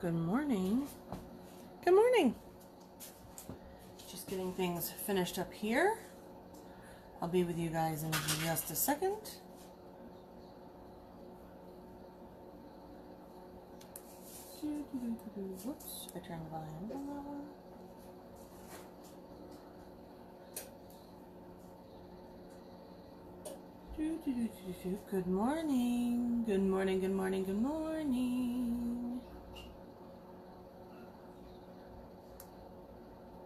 Good morning. Good morning. Just getting things finished up here. I'll be with you guys in just a second. Whoops, I turned the volume on that one. Good morning. Good morning, good morning, good morning.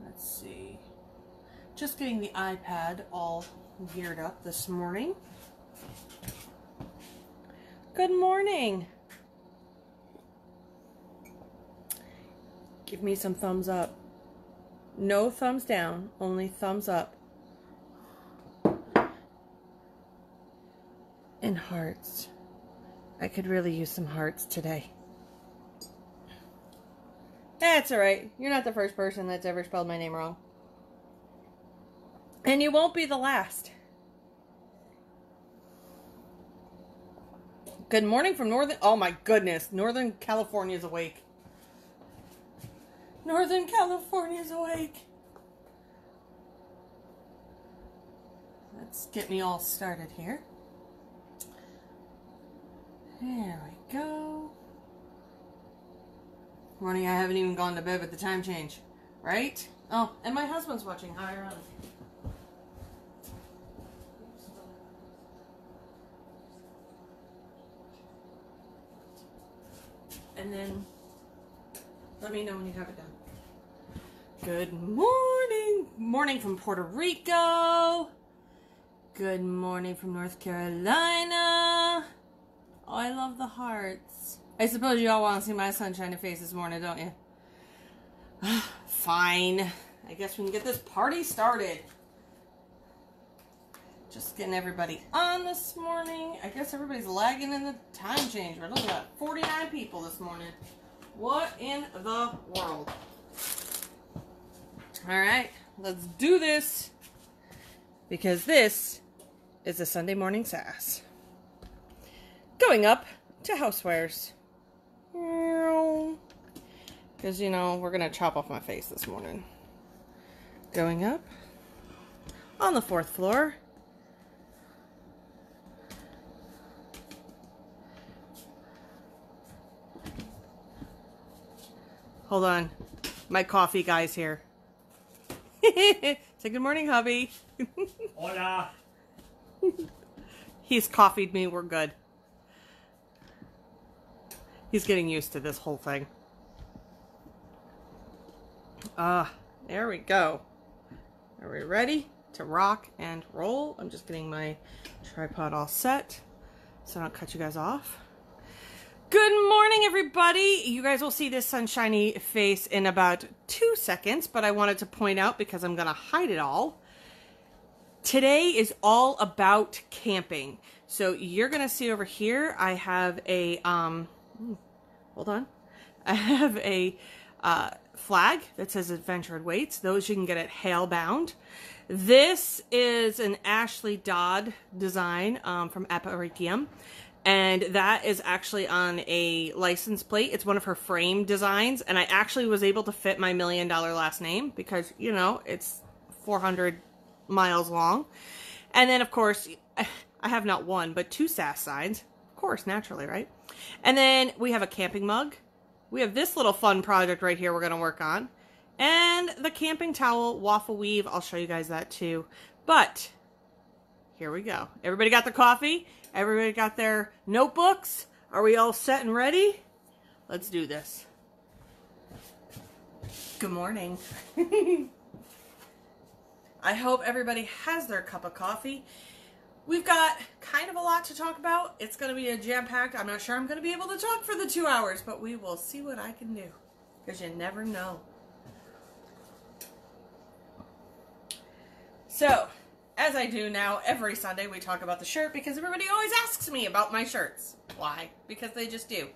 Let's see. Just getting the iPad all geared up this morning. Good morning. Give me some thumbs up. No thumbs down, only thumbs up. And hearts. I could really use some hearts today. That's alright. You're not the first person that's ever spelled my name wrong. And you won't be the last. Good morning from oh my goodness, Northern California's awake. Northern California's awake. Let's get me all started here. There we go. Morning, I haven't even gone to bed with the time change, right? Oh, and my husband's watching. Hi, Ron. And then let me know when you have it done. Good morning. Morning from Puerto Rico. Good morning from North Carolina. Oh, I love the hearts. I suppose you all want to see my sunshiny face this morning, don't you? Fine. I guess we can get this party started. Just getting everybody on this morning. I guess everybody's lagging in the time change. We're looking at 49 people this morning. What in the world? Alright, let's do this. Because this is a Sunday morning SASS. Going up to housewares. Because, you know, we're going to chop off my face this morning. Going up on the 4th floor. Hold on. My coffee guy's here. Say good morning, hubby. Hola. He's coffeed me. We're good. He's getting used to this whole thing. There we go. Are we ready to rock and roll? I'm just getting my tripod all set so I don't cut you guys off. Good morning, everybody. You guys will see this sunshiny face in about 2 seconds, but I wanted to point out, because I'm going to hide it all, today is all about camping. So you're going to see over here, I have a, hold on. I have a flag that says Adventure Awaits. Those you can get at Halebound. This is an Ashley Dodd design from Aparikium. And that is actually on a license plate. It's one of her frame designs. And I actually was able to fit my $1 million last name because, you know, it's 400 miles long. And then, of course, I have not one, but 2 SASS signs. Of course, naturally, right? And then we have a camping mug. We have this little fun project right here we're going to work on. And the camping towel, waffle weave. I'll show you guys that too. But here we go. Everybody got their coffee? Everybody got their notebooks? Are we all set and ready? Let's do this. Good morning. I hope everybody has their cup of coffee. We've got kind of a lot to talk about. It's going to be a jam-packed. I'm not sure I'm going to be able to talk for the 2 hours, but we will see what I can do. Because you never know. So, as I do now, every Sunday we talk about the shirt because everybody always asks me about my shirts. Why? Because they just do.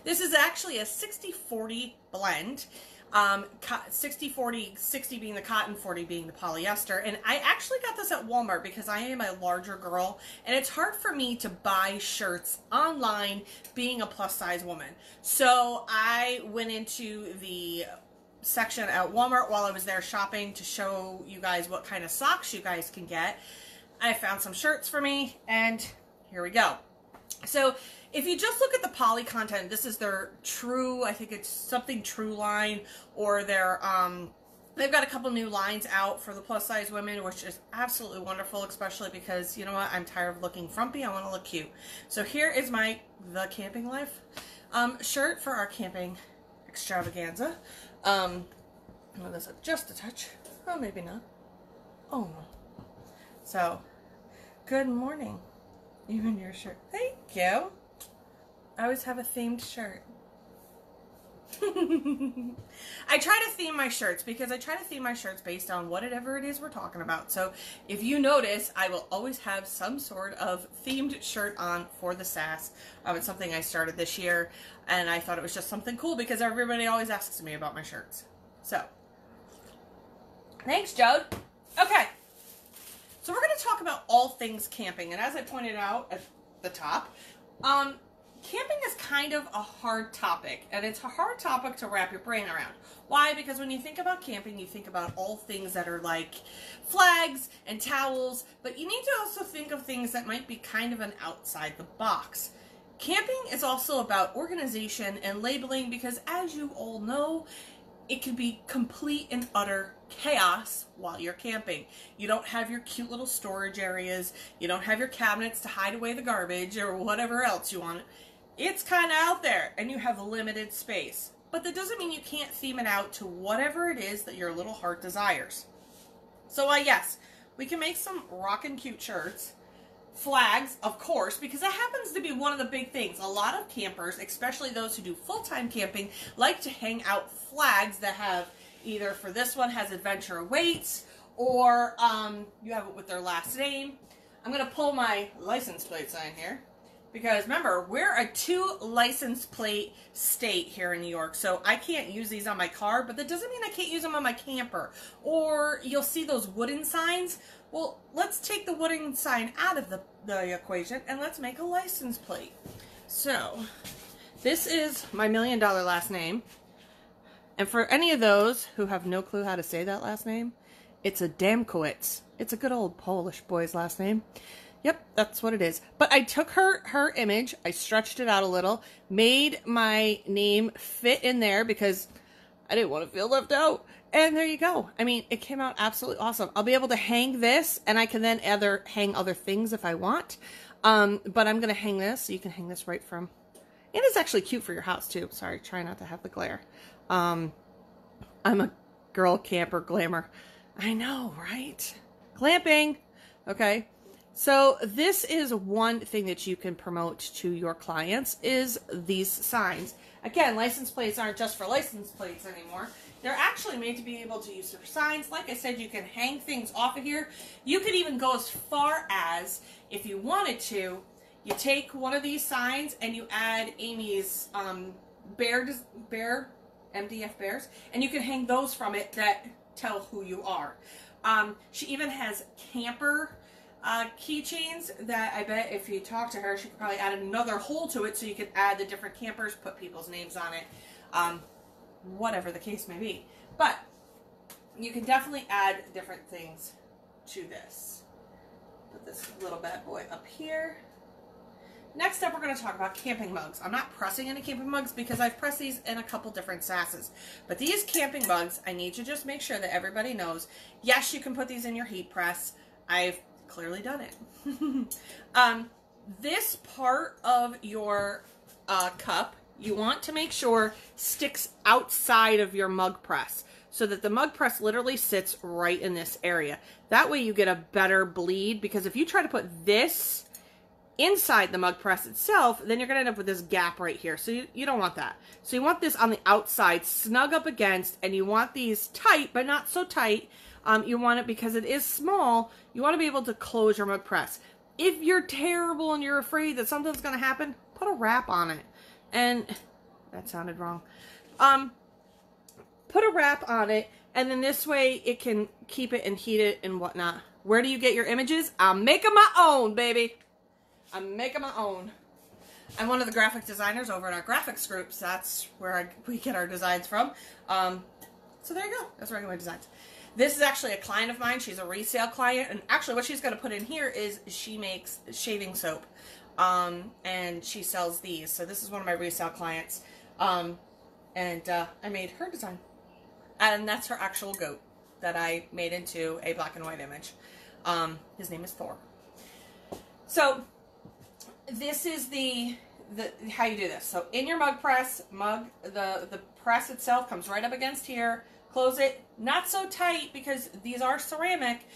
This is actually a 60-40 blend. 60-40, 60 being the cotton, 40 being the polyester. And I actually got this at Walmart because I am a larger girl and it's hard for me to buy shirts online being a plus size woman. So I went into the section at Walmart while I was there shopping to show you guys what kind of socks you guys can get. I found some shirts for me and here we go. So if you just look at the poly content, this is their True, I think it's something True line, or their, they've got a couple new lines out for the plus size women, which is absolutely wonderful, especially because, you know what, I'm tired of looking frumpy, I want to look cute. So here is my The Camping Life shirt for our camping extravaganza. Oh, this is just a touch. Oh, maybe not. Oh, no. So, good morning. Even your shirt. Thank you. I always have a themed shirt. I try to theme my shirts because I try to theme my shirts based on whatever it is we're talking about. So if you notice, I will always have some sort of themed shirt on for the SASS. It's something I started this year and I thought it was just something cool because everybody always asks me about my shirts. So, thanks, Jode. Okay. So we're going to talk about all things camping. And as I pointed out at the top, camping is kind of a hard topic. And it's a hard topic to wrap your brain around. Why? Because when you think about camping, you think about all things that are like flags and towels. But you need to also think of things that might be kind of an outside the box. Camping is also about organization and labeling because, as you all know, it can be complete and utter chaos while you're camping. You don't have your cute little storage areas. You don't have your cabinets to hide away the garbage or whatever else you want. It's kind of out there and you have limited space. But that doesn't mean you can't theme it out to whatever it is that your little heart desires. So yes, we can make some rockin' cute shirts. Flags, of course, because that happens to be one of the big things. A lot of campers, especially those who do full-time camping, like to hang out flags that have either, for this one, has Adventure Awaits, or you have it with their last name. I'm going to pull my license plate sign here, because remember, we're a 2 license plate state here in New York, so I can't use these on my car, but that doesn't mean I can't use them on my camper. Or you'll see those wooden signs. Well, let's take the wooden sign out of the equation and let's make a license plate. So, this is my $1 million last name. And for any of those who have no clue how to say that last name, it's a Damkowitz. It's a good old Polish boy's last name. Yep, that's what it is. But I took her image, I stretched it out a little, made my name fit in there because I didn't want to feel left out. And there you go. I mean, it came out absolutely awesome. I'll be able to hang this, and I can then hang other things if I want. But I'm going to hang this, so you can hang this right from... And it's actually cute for your house, too. Sorry, try not to have the glare. I'm a girl camper glamour. I know, right? Glamping. Okay. So this is one thing that you can promote to your clients is these signs. Again, license plates aren't just for license plates anymore. They're actually made to be able to use for signs. Like I said, you can hang things off of here. You could even go as far as, if you wanted to, you take one of these signs and you add Amy's MDF bears, and you can hang those from it that tell who you are. She even has camper keychains that I bet if you talk to her, she could probably add another hole to it so you could add the different campers, put people's names on it, whatever the case may be. But you can definitely add different things to this. Put this little bad boy up here. Next up, we're going to talk about camping mugs. I'm not pressing any camping mugs because I've pressed these in a couple different SASSes. But these camping mugs, I need to just make sure that everybody knows, yes, you can put these in your heat press. I've clearly done it. This part of your cup, you want to make sure sticks outside of your mug press so that the mug press literally sits right in this area. That way you get a better bleed, because if you try to put this inside the mug press itself, then you're going to end up with this gap right here. So you don't want that. So you want this on the outside, snug up against, and you want these tight, but not so tight. You want it, because it is small, you want to be able to close your mug press. If you're terrible and you're afraid that something's going to happen, put a wrap on it. And that sounded wrong. put a wrap on it, and then this way it can keep it and heat it and whatnot. Where do you get your images? I'm making my own, baby. I'm making my own. I'm one of the graphic designers over in our graphics groups. That's where we get our designs from. So there you go. That's where I get my designs. This is actually a client of mine. She's a resale client. And actually what she's going to put in here is she makes shaving soap. And she sells these. So this is one of my resale clients. I made her design. And that's her actual goat that I made into a black and white image. His name is Thor. So this is the how you do this. So in your mug press, the press itself comes right up against here. Close it, not so tight because these are ceramic.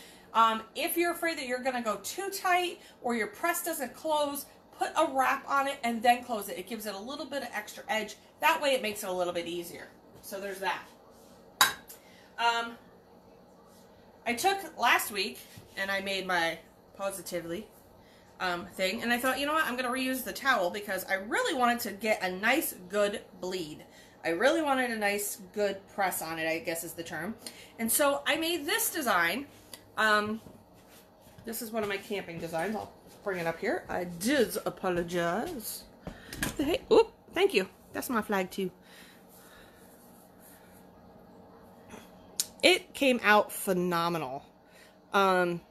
If you're afraid that you're gonna go too tight or your press doesn't close, put a wrap on it and then close it. It gives it a little bit of extra edge. That way it makes it a little bit easier. So there's that. I took last week and I made my Positively thing, and I thought, you know what, I'm going to reuse the towel because I really wanted to get a nice good bleed. I really wanted a nice good press on it, I guess is the term. And so I made this design. This is one of my camping designs. I'll bring it up here. I did apologize. Hey, oop, thank you. That's my flag too. It came out phenomenal. And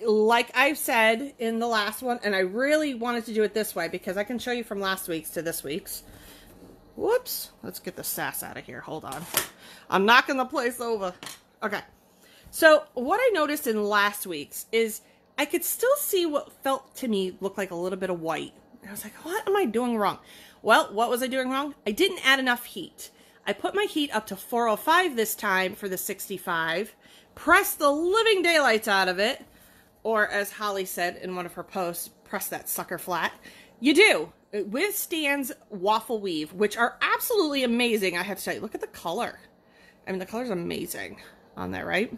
like I've said in the last one, and I really wanted to do it this way because I can show you from last week's to this week's. Whoops. Let's get the SASS out of here. Hold on. I'm knocking the place over. Okay. So what I noticed in last week's is I could still see what felt to me looked like a little bit of white. And I was like, what am I doing wrong? Well, what was I doing wrong? I didn't add enough heat. I put my heat up to 405 this time for the 65. Pressed the living daylights out of it. Or as Holly said in one of her posts, press that sucker flat. You do. It withstands waffle weave, which are absolutely amazing. I have to tell you, look at the color. I mean, the color's amazing on there, right?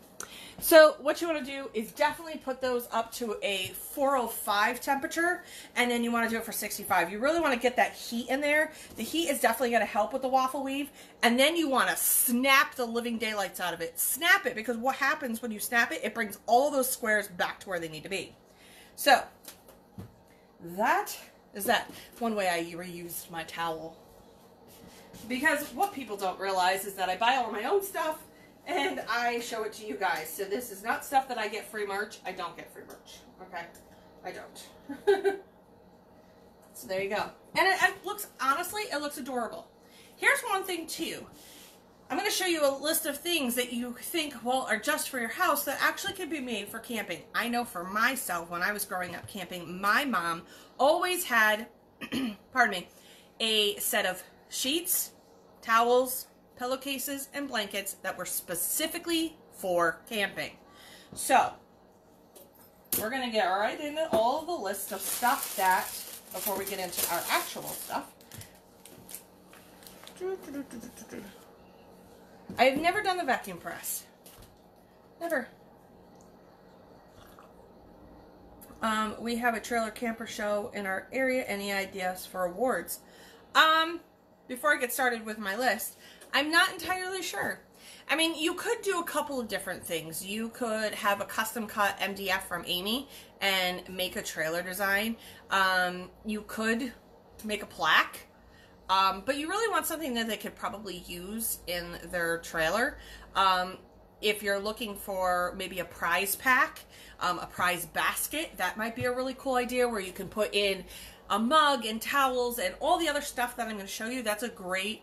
So what you want to do is definitely put those up to a 405 temperature, and then you want to do it for 65. You really want to get that heat in there. The heat is definitely going to help with the waffle weave, and then you want to snap the living daylights out of it. Snap it, because what happens when you snap it, it brings all those squares back to where they need to be. So that is that. One way I reused my towel. Because what people don't realize is that I buy all my own stuff, and I show it to you guys. So this is not stuff that I get free merch. I don't get free merch. Okay? I don't. So there you go. And it looks, honestly, it looks adorable. Here's one thing too. I'm going to show you a list of things that you think, well, are just for your house that actually can be made for camping. I know for myself, when I was growing up camping, my mom always had, pardon me, a set of sheets, towels, pillowcases, and blankets that were specifically for camping. So, we're going to get right into all the list of stuff that, before we get into our actual stuff. I've never done the vacuum press. Never. We have a trailer camper show in our area. Any ideas for awards? Before I get started with my list, I'm not entirely sure. I mean, you could do a couple of different things. You could have a custom cut MDF from Amy and make a trailer design. You could make a plaque. But you really want something that they could probably use in their trailer. If you're looking for maybe a prize pack, a prize basket, that might be a really cool idea where you can put in a mug and towels and all the other stuff that I'm going to show you. That's a great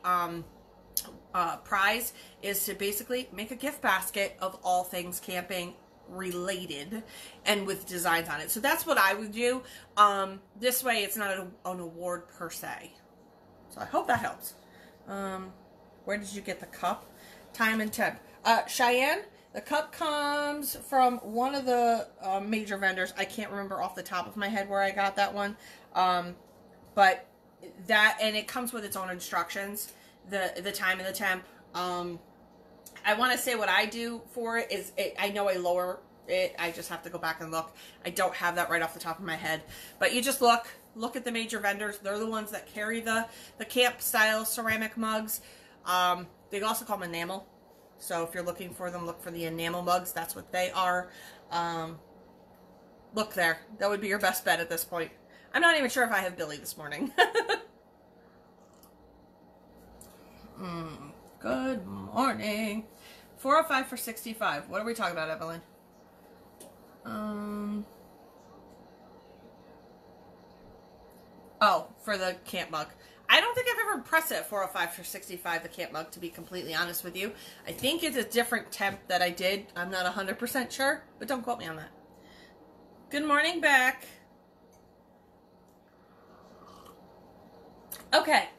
prize, is to basically make a gift basket of all things camping related and with designs on it. So that's what I would do. This way it's not an award per se. So I hope that helps. Where did you get the cup? Time and temp. Cheyenne, the cup comes from one of the major vendors. I can't remember off the top of my head where I got that one. But that, and it comes with its own instructions. The time and the temp. I want to say what I do for it is, I know I lower it. I just have to go back and look. I don't have that right off the top of my head. But you just look at the major vendors. They're the ones that carry the camp style ceramic mugs. They also call them enamel. So if you're looking for them, look for the enamel mugs. That's what they are. Look there. That would be your best bet at this point. I'm not even sure if I have Billy this morning. Good morning. 405 for 65. What are we talking about, Evelyn? Oh, for the camp mug. I don't think I've ever pressed it at 405 for 65, the camp mug, to be completely honest with you. I think it's a different temp that I did. I'm not 100% sure, but don't quote me on that. Good morning, Beck. Okay.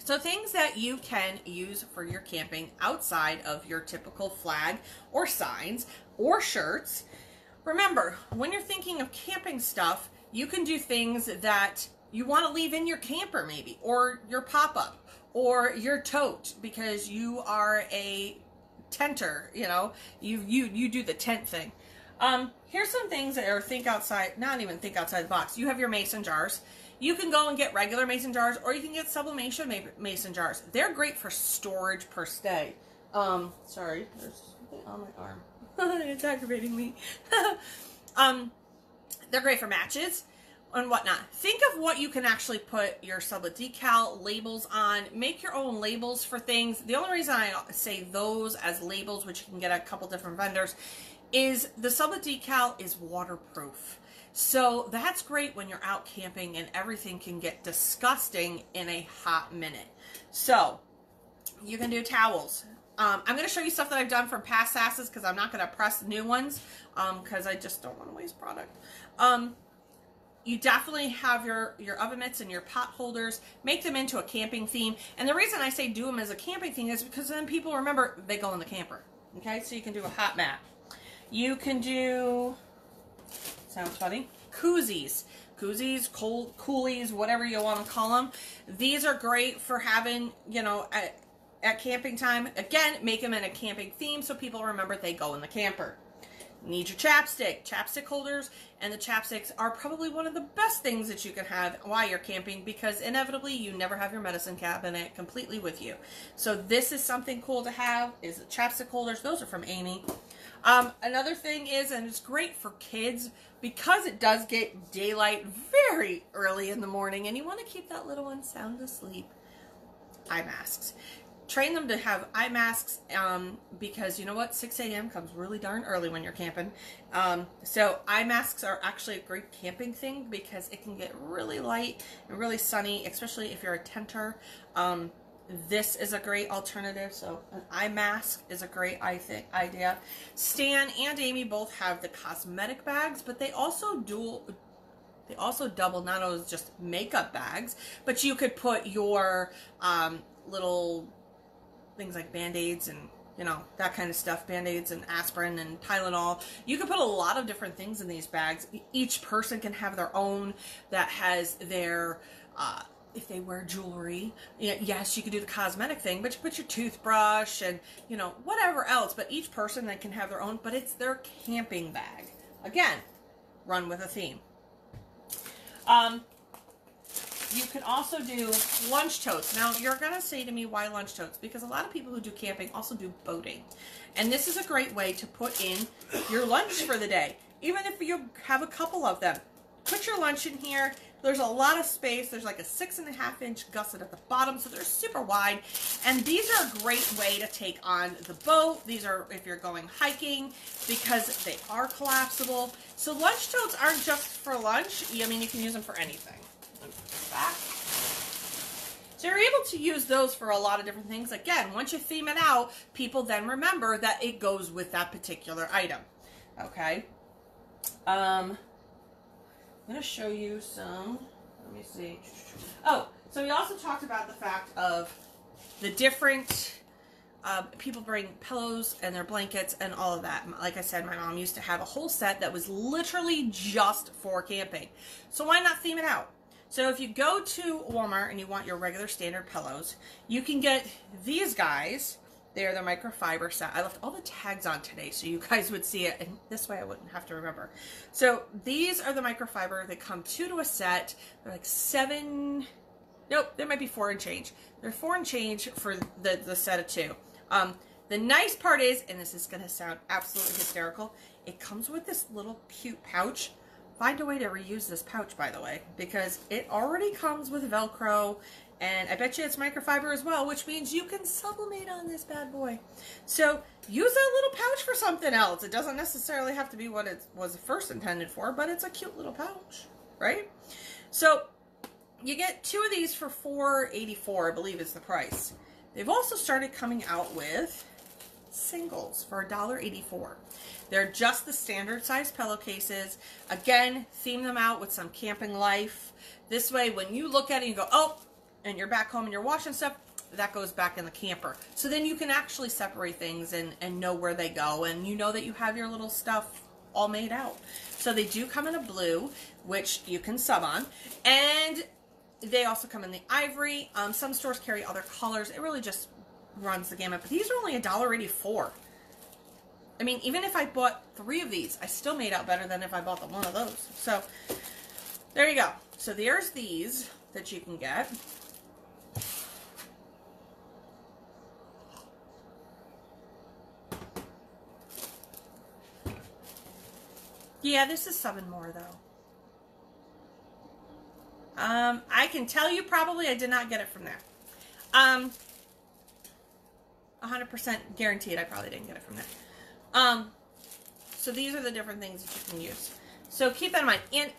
So things that you can use for your camping outside of your typical flag or signs or shirts. Remember, when you're thinking of camping stuff, you can do things that you want to leave in your camper maybe, or your pop-up, or your tote, because you are a tenter, you know, you do the tent thing. Here's some things that are think outside, not even think outside the box. You have your mason jars. You can go and get regular mason jars, or you can get sublimation mason jars. They're great for storage per stay. Sorry, there's something on my arm. It's aggravating me. They're great for matches and whatnot. Think of what you can actually put your Sublet decal labels on. Make your own labels for things. The only reason I say those as labels, which you can get at a couple different vendors, is the Sublet decal is waterproof. So that's great when you're out camping and everything can get disgusting in a hot minute. So you can do towels. I'm going to show you stuff that I've done from past SASSes because I'm not going to press new ones because I just don't want to waste product. You definitely have your oven mitts and your pot holders. Make them into a camping theme. And the reason I say do them as a camping theme is because then people remember they go in the camper. Okay, so you can do a hot mat. You can do, sounds funny, koozies. Koozies, cold coolies, whatever you want to call them. These are great for having, you know, at camping time. Again, make them in a camping theme so people remember they go in the camper. Need your chapstick holders, and the chapsticks are probably one of the best things that you can have while you're camping because inevitably you never have your medicine cabinet completely with you. So this is something cool to have, is the chapstick holders. Those are from Amy. Another thing is, and it's great for kids because it does get daylight very early in the morning and you want to keep that little one sound asleep, eye masks. Train them to have eye masks because you know what, 6 a.m. comes really darn early when you're camping. So eye masks are actually a great camping thing because it can get really light and really sunny, especially if you're a tenter. This is a great alternative. So an eye mask is a great idea. Stan and Amy both have the cosmetic bags, but they also double not only just makeup bags, but you could put your little things like Band-Aids and, you know, that kind of stuff, Band-Aids and aspirin and Tylenol. You can put a lot of different things in these bags. Each person can have their own that has their, if they wear jewelry, yes, you can do the cosmetic thing, but you put your toothbrush and, you know, whatever else, but each person that can have their own, but it's their camping bag. Again, run with a theme. You can also do lunch totes. Now, you're going to say to me, why lunch totes? Because a lot of people who do camping also do boating. And this is a great way to put in your lunch for the day. Even if you have a couple of them. Put your lunch in here. There's a lot of space. There's like a 6.5-inch gusset at the bottom, so they're super wide. And these are a great way to take on the boat. These are if you're going hiking because they are collapsible. So lunch totes aren't just for lunch. I mean, you can use them for anything. Back. So you're able to use those for a lot of different things. Again, once you theme it out, people then remember that it goes with that particular item. Okay. I'm going to show you some, let me see. Oh, so we also talked about the fact of the different, people bring pillows and their blankets and all of that. Like I said, my mom used to have a whole set that was literally just for camping. So why not theme it out? So if you go to Walmart and you want your regular standard pillows, you can get these guys. They're the microfiber set. I left all the tags on today so you guys would see it, and this way I wouldn't have to remember. So these are the microfiber. They come 2 to a set. They're like $7, Nope, there might be 4 and change. They're 4 and change for the set of 2. The nice part is, and this is going to sound absolutely hysterical, it comes with this little cute pouch. Find a way to reuse this pouch, by the way, because it already comes with Velcro, and I bet you it's microfiber as well, which means you can sublimate on this bad boy. So use that little pouch for something else. It doesn't necessarily have to be what it was first intended for, but it's a cute little pouch, right? So you get 2 of these for $4.84, I believe is the price. They've also started coming out with singles for $1.84. They're just the standard size pillowcases. Again, theme them out with some camping life. This way, when you look at it, you go, oh, and you're back home and you're washing stuff, that goes back in the camper. So then you can actually separate things and know where they go, and you know that you have your little stuff all made out. So they do come in a blue, which you can sub on, and they also come in the ivory. Some stores carry other colors. It really just runs the gamut, but these are only $1.84. I mean, even if I bought 3 of these, I still made out better than if I bought one of those. So there you go. So there's these that you can get. Yeah, this is subbing more though. I can tell you probably I did not get it from there. 100% guaranteed I probably didn't get it from there. So these are the different things that you can use. So keep that in mind. And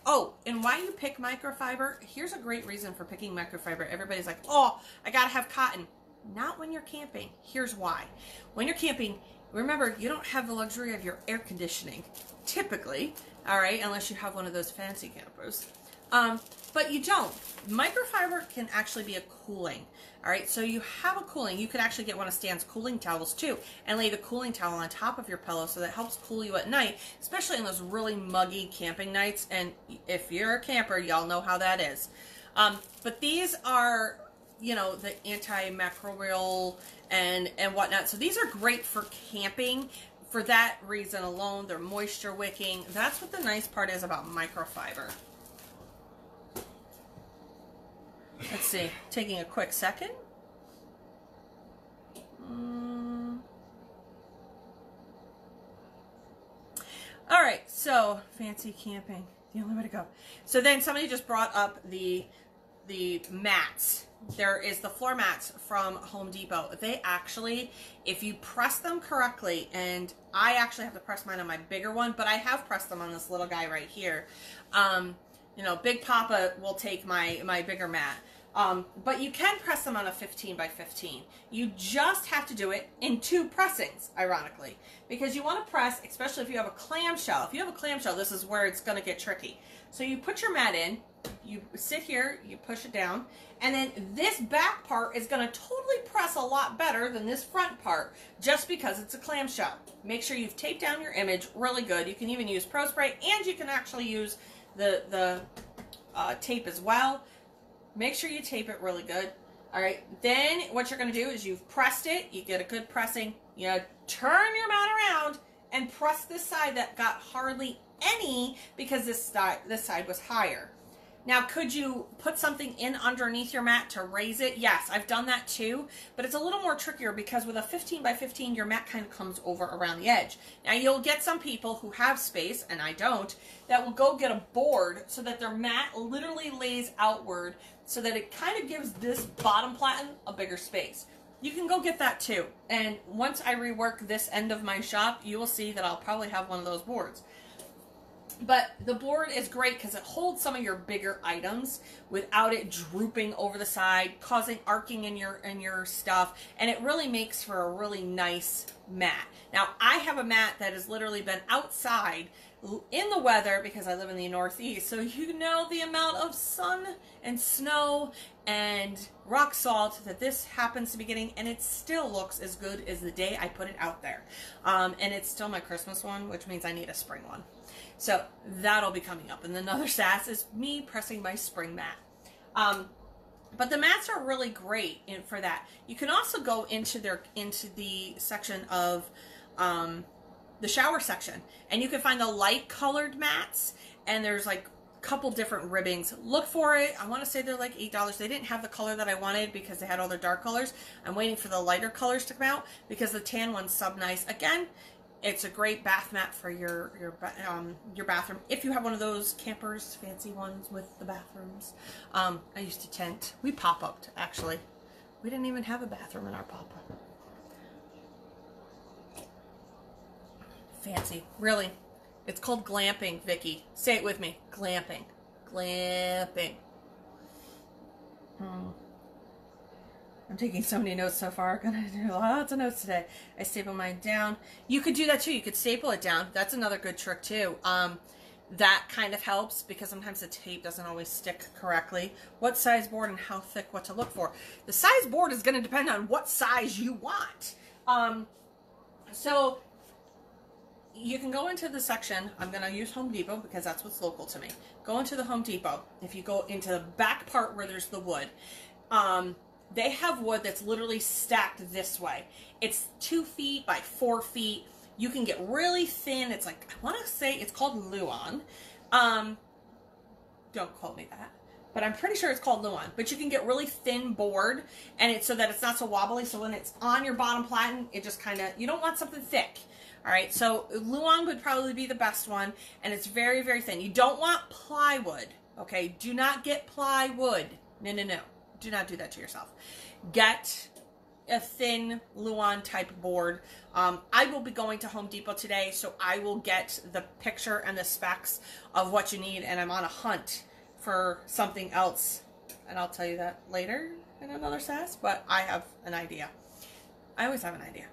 and why you pick microfiber, here's a great reason for picking microfiber. Everybody's like, oh, I gotta have cotton. Not when you're camping. Here's why. When you're camping, remember, you don't have the luxury of your air conditioning, typically, all right, unless you have one of those fancy campers. But you don't. Microfiber can actually be a cooling. All right, so you have a cooling. You could actually get one of Stan's cooling towels too and lay the cooling towel on top of your pillow so that helps cool you at night, especially on those really muggy camping nights. And if you're a camper, y'all know how that is. But these are, you know, the antimicrobial and whatnot. So these are great for camping. For that reason alone, they're moisture wicking. That's what the nice part is about microfiber. Let's see, taking a quick second. All right, so fancy camping, the only way to go. So then somebody just brought up the mats. There is the floor mats from Home Depot. They actually, if you press them correctly, and I actually have to press mine on my bigger one, but I have pressed them on this little guy right here. You know, Big Papa will take my bigger mat. But you can press them on a 15 by 15. You just have to do it in 2 pressings, ironically, because you want to press, especially if you have a clamshell. If you have a clamshell, this is where it's going to get tricky. So you put your mat in, you sit here, you push it down, and then this back part is going to totally press a lot better than this front part, just because it's a clamshell. Make sure you've taped down your image really good. You can even use Pro Spray, and you can actually use the tape as well. Make sure you tape it really good. All right, then what you're going to do is you've pressed it, you get a good pressing, you turn your mat around and press this side that got hardly any because this side was higher. Now, could you put something in underneath your mat to raise it? Yes, I've done that too, but it's a little more trickier because with a 15 by 15, your mat kind of comes over around the edge. Now, you'll get some people who have space, and I don't, that will go get a board so that their mat literally lays outward so that it kind of gives this bottom platen a bigger space. You can go get that too. And once I rework this end of my shop, you will see that I'll probably have one of those boards. But the board is great because it holds some of your bigger items without it drooping over the side, causing arcing in your stuff, and it really makes for a really nice mat. Now, I have a mat that has literally been outside in the weather because I live in the Northeast, so you know the amount of sun and snow and rock salt that this happens to be getting, and it still looks as good as the day I put it out there. And it's still my Christmas one, which means I need a spring one. So that'll be coming up. And another SASS is me pressing my spring mat. But the mats are really great for that. You can also go into the section of the shower section, and you can find the light colored mats, and there's like couple different ribbings. Look for it. I want to say they're like $8. They didn't have the color that I wanted because they had all their dark colors. I'm waiting for the lighter colors to come out because the tan one's sub nice. Again, it's a great bath mat for your bathroom. If you have one of those campers, fancy ones with the bathrooms. I used to tent. We pop-upped, actually. We didn't even have a bathroom in our pop-up. Fancy. Really. It's called glamping, Vicky. Say it with me. Glamping. Glamping. I'm taking so many notes so far. I'm gonna do lots of notes today. I staple mine down. You could do that too. You could staple it down. That's another good trick too. That kind of helps because sometimes the tape doesn't always stick correctly. What size board and how thick, what to look for. The size board is going to depend on what size you want. So you can go into the section. I'm going to use Home Depot because that's what's local to me. Go into the Home Depot. If you go into the back part where there's the wood, they have wood that's literally stacked this way. It's 2 feet by 4 feet. You can get really thin. It's like, I want to say it's called Luan. Don't quote me that. But I'm pretty sure it's called Luan. But you can get really thin board, and it's so that it's not so wobbly. So when it's on your bottom platen, it just kind of, you don't want something thick. All right, so Luan would probably be the best one, and it's very, very thin. You don't want plywood, okay? Do not get plywood. No, no, no. Do not do that to yourself. Get a thin Luan type board. I will be going to Home Depot today, so I will get the picture and the specs of what you need, and I'm on a hunt for something else, and I'll tell you that later in another SASS, but I have an idea. I always have an idea.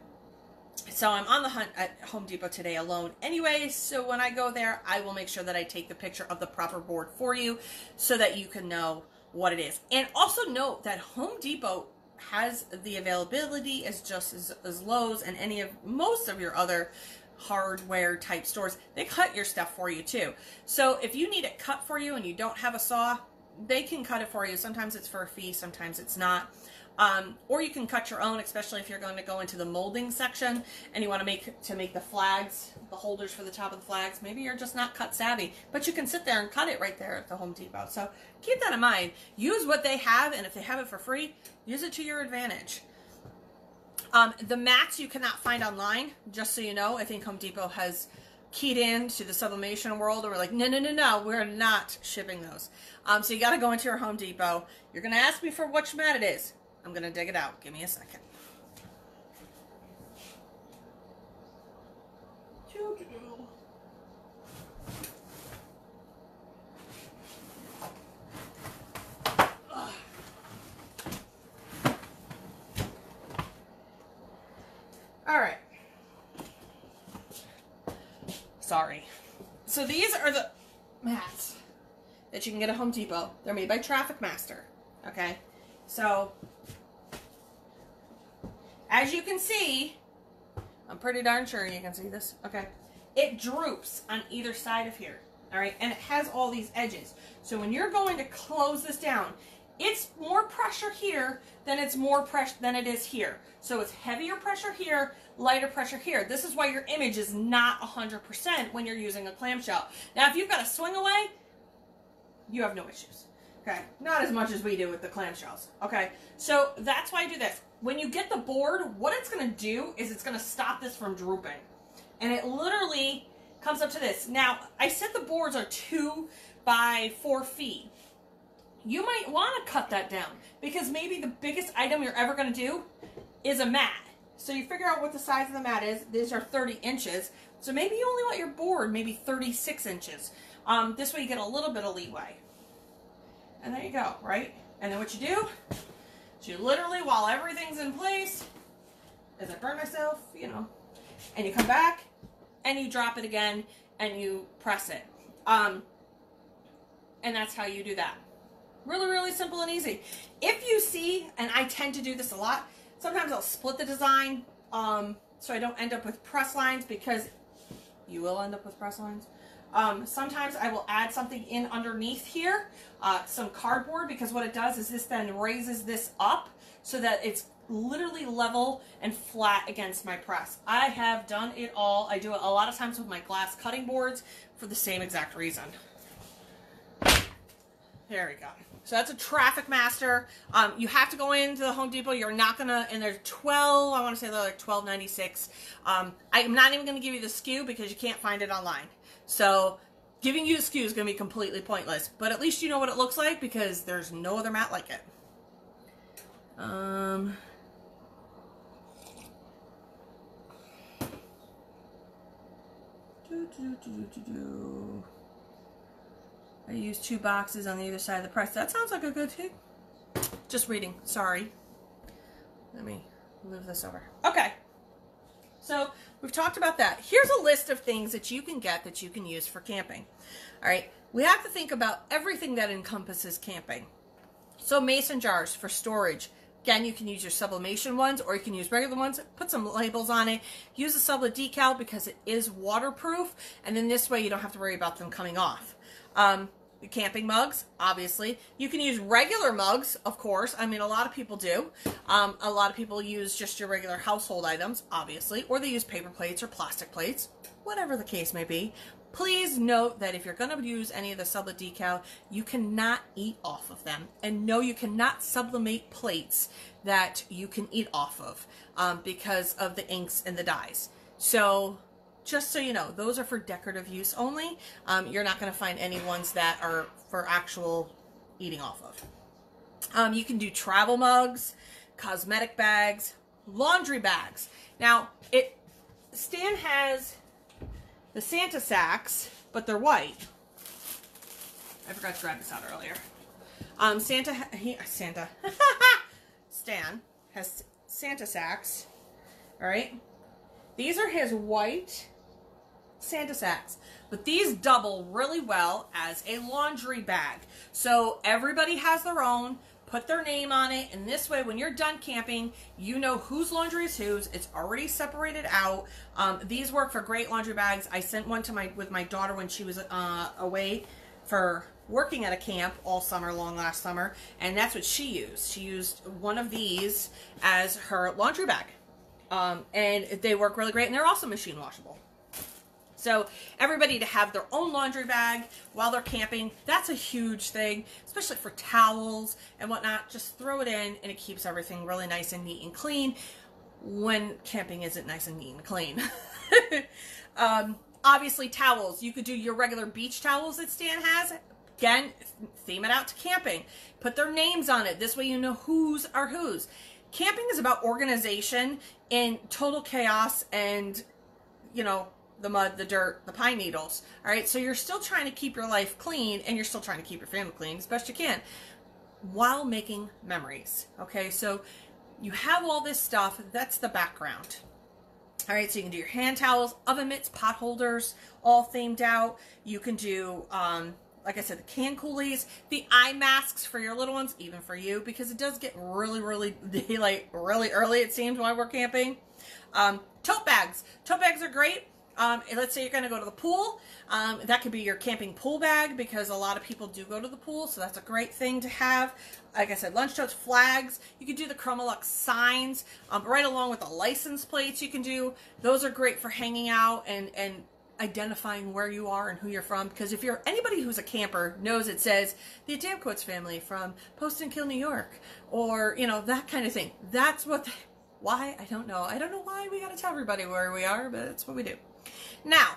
So I'm on the hunt at Home Depot today alone anyway, so when I go there, I will make sure that I take the picture of the proper board for you so that you can know what it is. And also note that Home Depot has the availability as just as Lowe's and most of your other hardware type stores. They cut your stuff for you too. So if you need it cut for you and you don't have a saw, they can cut it for you. Sometimes it's for a fee, sometimes it's not. Or you can cut your own, especially if you're going to go into the molding section and you want to make the flags, the holders for the top of the flags. Maybe you're just not cut savvy, but you can sit there and cut it right there at the Home Depot. So keep that in mind. Use what they have, and if they have it for free, use it to your advantage. The mats you cannot find online, just so you know. I think Home Depot has keyed in to the sublimation world, and we're like, no, no, no, no, we're not shipping those. So you got to go into your Home Depot. You're going to ask me for which mat it is. I'm going to dig it out. Give me a second. All right. Sorry. So these are the mats that you can get at Home Depot. They're made by Traffic Master. Okay. So as you can see, I'm pretty darn sure you can see this. Okay. It droops on either side of here. All right. And it has all these edges. So when you're going to close this down, it's more pressure here than it is here. So it's heavier pressure here, lighter pressure here. This is why your image is not 100% when you're using a clamshell. Now, if you've got a swing away, you have no issues. Okay, not as much as we do with the clamshells. Okay, so that's why I do this. When you get the board, what it's going to do is it's going to stop this from drooping. And it literally comes up to this. Now, I said the boards are 2 by 4 feet. You might want to cut that down because maybe the biggest item you're ever going to do is a mat. So you figure out what the size of the mat is. These are 30 inches. So maybe you only want your board maybe 36 inches. This way you get a little bit of leeway. And there you go, right? And then what you do is you literally, while everything's in place, as I burn myself, you know, and you come back and you drop it again and you press it. And that's how you do that. Really, really simple and easy. If you see, and I tend to do this a lot, sometimes I'll split the design so I don't end up with press lines, because you will end up with press lines. Sometimes I will add something in underneath here, some cardboard, because what it does is this then raises this up so that it's literally level and flat against my press. I have done it all. I do it a lot of times with my glass cutting boards for the same exact reason. There we go. So that's a Traffic Master. You have to go into the Home Depot. You're not gonna, and there's 12, I want to say they're like $12.96. I'm not even gonna give you the SKU because you can't find it online. So giving you the SKU is gonna be completely pointless, but at least you know what it looks like because there's no other mat like it. I use 2 boxes on either side of the press. That sounds like a good thing. Just reading, sorry. Let me move this over. Okay. So we've talked about that. Here's a list of things that you can get that you can use for camping. All right. We have to think about everything that encompasses camping. So mason jars for storage. Again, you can use your sublimation ones or you can use regular ones. Put some labels on it. Use a Subli decal because it is waterproof. And then this way you don't have to worry about them coming off. Camping mugs, obviously. You can use regular mugs, of course. I mean, a lot of people do. A lot of people use just your regular household items, obviously. Or they use paper plates or plastic plates. Whatever the case may be. Please note that if you're going to use any of the Subli decal, you cannot eat off of them. And no, you cannot sublimate plates that you can eat off of because of the inks and the dyes. So just so you know, those are for decorative use only. You're not going to find any ones that are for actual eating off of. You can do travel mugs, cosmetic bags, laundry bags. Now, Stan has the Santa sacks, but they're white. I forgot to grab this out earlier. Stan has Santa sacks. All right. These are his white Santa sacks, but these double really well as a laundry bag. So everybody has their own. Put their name on it, and this way when you're done camping, you know whose laundry is whose. It's already separated out. These work for great laundry bags. I sent one to with my daughter when she was away for working at a camp all summer long last summer, and that's what she used. She used one of these as her laundry bag. And they work really great, and they're also machine washable. So everybody to have their own laundry bag while they're camping, that's a huge thing, especially for towels and whatnot. Just throw it in and it keeps everything really nice and neat and clean when camping isn't nice and neat and clean. Obviously towels, you could do your regular beach towels that Stan has. Again, theme it out to camping. Put their names on it. This way you know whose are whose. Camping is about organization in total chaos and, you know, the mud, the dirt, the pine needles. All right, so you're still trying to keep your life clean and you're still trying to keep your family clean as best you can while making memories. Okay, so you have all this stuff. That's the background. All right, so you can do your hand towels, oven mitts, pot holders, all themed out. You can do, like I said, the can coolies, the eye masks for your little ones, even for you, because it does get really daylight really early, it seems, while we're camping. Tote bags. Tote bags are great. Let's say you're going to go to the pool. That could be your camping pool bag because a lot of people do go to the pool, so that's a great thing to have. Like I said, lunch totes, flags. You can do the Chromolux signs right along with the license plates you can do. Those are great for hanging out and identifying where you are and who you're from, because if you're anybody who's a camper knows it says the Adamcoats family from Poston Kill, New York, or you know, that kind of thing. That's what why I don't know why we got to tell everybody where we are, but it's what we do. Now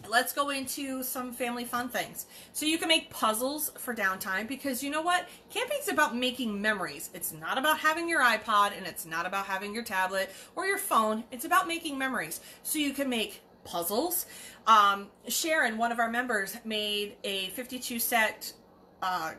let's go into some family fun things. So you can make puzzles for downtime, because you know what, camping's about making memories. It's not about having your iPod, and it's not about having your tablet or your phone. It's about making memories. So you can make puzzles. Sharon, one of our members, made a 52 set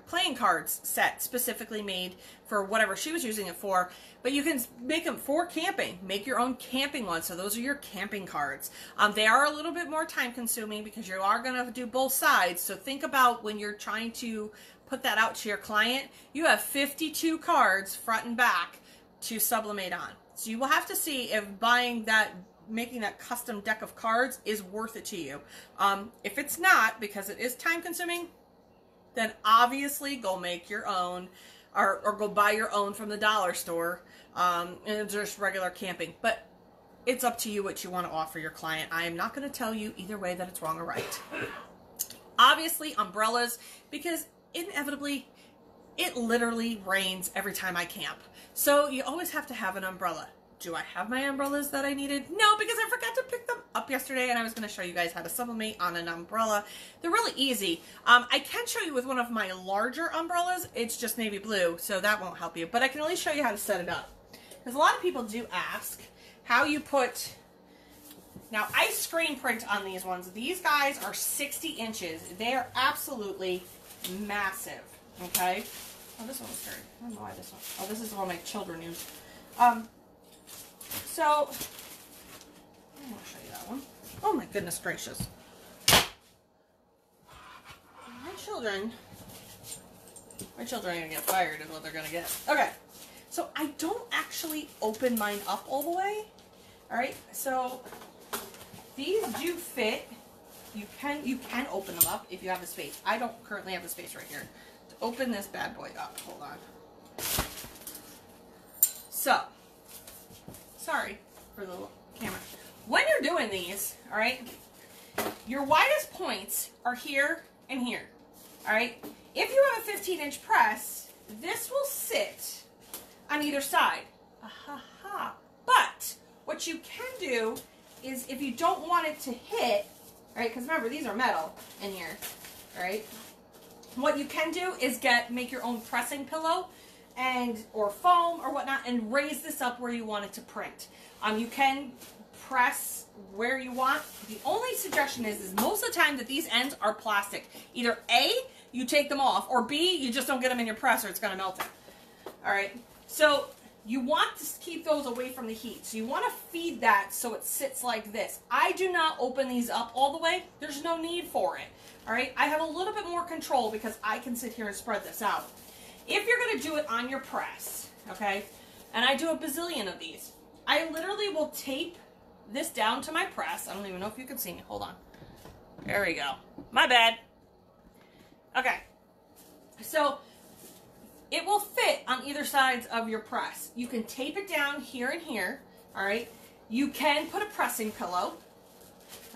playing cards set specifically made for whatever she was using it for, but you can make them for camping. Make your own camping ones. So those are your camping cards. They are a little bit more time consuming because you are going to do both sides. So think about when you're trying to put that out to your client, you have 52 cards front and back to sublimate on. So you will have to see if making that custom deck of cards is worth it to you. If it's not, because it is time consuming, then obviously go make your own, or go buy your own from the dollar store, and just regular camping. But it's up to you what you want to offer your client. I am not going to tell you either way that it's wrong or right. Obviously umbrellas, because inevitably, it literally rains every time I camp. So you always have to have an umbrella. Do I have my umbrellas that I needed? No, because I forgot to pick them up yesterday, and I was going to show you guys how to sublimate on an umbrella. They're really easy. I can show you with one of my larger umbrellas. It's just navy blue, so that won't help you. But I can at least show you how to set it up. Because a lot of people do ask how you put... Now, I screen print on these ones. These guys are 60 inches. They are absolutely massive, okay? Oh, this one was dirty. I don't know why this one... Oh, this is the one my children use. So, I want to show you that one. Oh my goodness gracious. My children are going to get fired is what they're going to get. Okay, so I don't actually open mine up all the way. Alright, so these do fit. You can open them up if you have the space. I don't currently have the space right here to open this bad boy up. Hold on. So, sorry for the camera. When you're doing these, all right, your widest points are here and here, all right? If you have a 15-inch press, this will sit on either side. But what you can do is if you don't want it to hit, all right, because remember, these are metal in here, all right? What you can do is make your own pressing pillow or foam or whatnot, and raise this up where you want it to print. You can press where you want. The only suggestion is most of the time that these ends are plastic. Either A, you take them off, or B, you just don't get them in your press or it's going to melt it. All right, so you want to keep those away from the heat. So you want to feed that so it sits like this. I do not open these up all the way. There's no need for it. All right, I have a little bit more control because I can sit here and spread this out. If you're going to do it on your press, okay, and I do a bazillion of these, I literally will tape this down to my press. I don't even know if you can see me. Hold on. There we go. My bad. Okay. So it will fit on either sides of your press. You can tape it down here and here, all right? You can put a pressing pillow,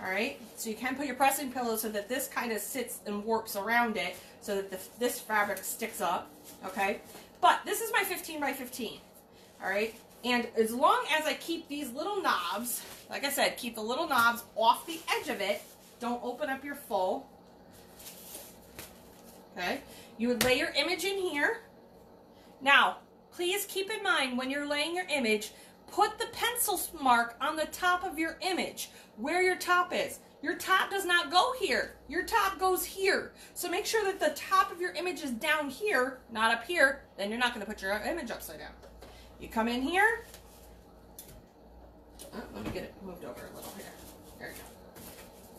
all right? So you can put your pressing pillow so that this kind of sits and warps around it so that this fabric sticks up, okay? But this is my 15 by 15, all right? And as long as I keep these little knobs, like I said, keep the little knobs off the edge of it, don't open up your full, okay? You would lay your image in here. Now, please keep in mind when you're laying your image, put the pencil mark on the top of your image, where your top is. Your top does not go here. Your top goes here. So make sure that the top of your image is down here, not up here. Then you're not going to put your image upside down. You come in here. Oh, let me get it moved over a little here. There you go.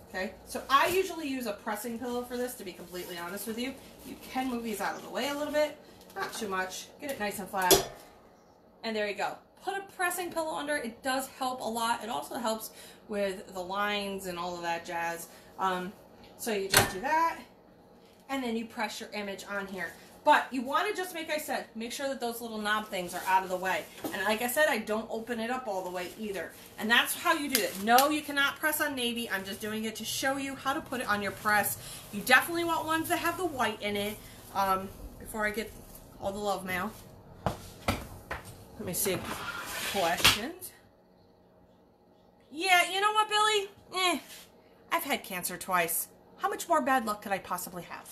Okay, so I usually use a pressing pillow for this, to be completely honest with you. You can move these out of the way a little bit. Not too much. Get it nice and flat. And there you go. Put a pressing pillow under. It does help a lot. It also helps with the lines and all of that jazz. So you just do that. And then you press your image on here. But you want to just make sure that those little knob things are out of the way. And like I said, I don't open it up all the way either. And that's how you do it. No, you cannot press on navy. I'm just doing it to show you how to put it on your press. You definitely want ones that have the white in it. Before I get all the love mail. Let me see. Questions? Yeah, you know what, Billy? I've had cancer twice. How much more bad luck could I possibly have?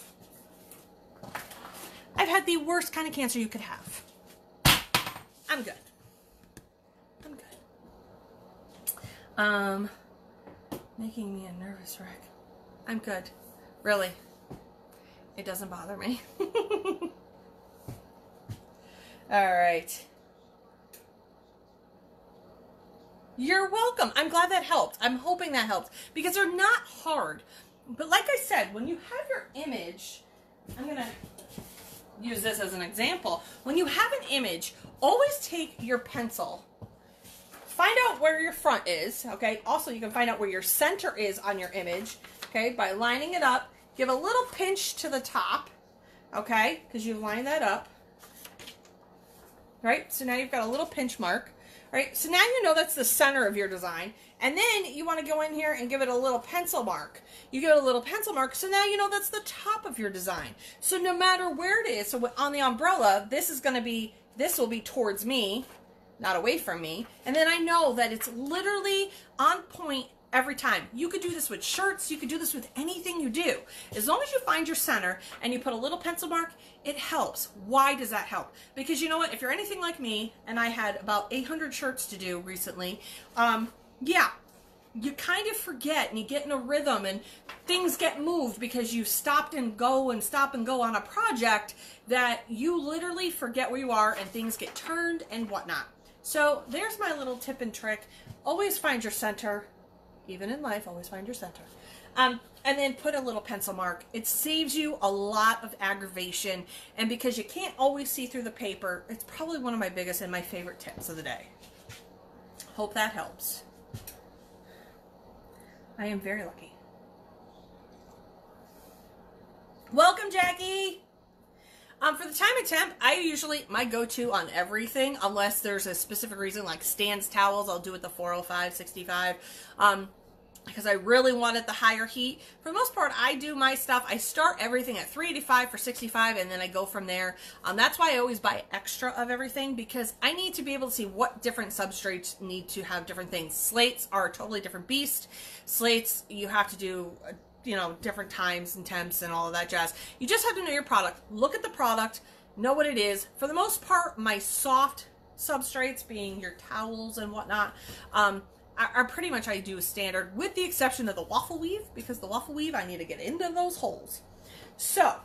I've had the worst kind of cancer you could have. I'm good. I'm good. Making me a nervous wreck. I'm good. Really. It doesn't bother me. All right. You're welcome. I'm glad that helped. I'm hoping that helped because they're not hard. But like I said, when you have your image, I'm going to use this as an example. When you have an image, always take your pencil. Find out where your front is, okay? Also, you can find out where your center is on your image, okay, by lining it up. Give a little pinch to the top, okay, because you've lined that up. Right? So now you've got a little pinch mark. right? So now you know that's the center of your design. And then you want to go in here and give it a little pencil mark. You give it a little pencil mark, so now you know that's the top of your design. So no matter where it is, so on the umbrella, this will be towards me, not away from me. And then I know that it's literally on point every time. You could do this with shirts. You could do this with anything you do. As long as you find your center and you put a little pencil mark, it helps. Why does that help? Because you know what? If you're anything like me, and I had about 800 shirts to do recently, yeah, you kind of forget and you get in a rhythm and things get moved because you stop and go on a project that you literally forget where you are and things get turned and whatnot. So there's my little tip and trick. Always find your center. Even in life, always find your center. And then put a little pencil mark. It saves you a lot of aggravation. And because you can't always see through the paper, it's probably one of my biggest and my favorite tips of the day. Hope that helps. I am very lucky. Welcome, Jackie. For the time and temp, my go-to on everything, unless there's a specific reason, like Stan's towels, I'll do it the 405, 65, because I really wanted the higher heat. For the most part, I do my stuff. I start everything at 385 for 65, and then I go from there. That's why I always buy extra of everything, because I need to be able to see what different substrates need to have different things. Slates are a totally different beast. Slates, you have to do different times and temps and all of that jazz. You just have to know your product. Look at the product, know what it is. For the most part, my soft substrates, being your towels and whatnot, are pretty much I do standard, with the exception of the waffle weave, because the waffle weave, I need to get into those holes. So,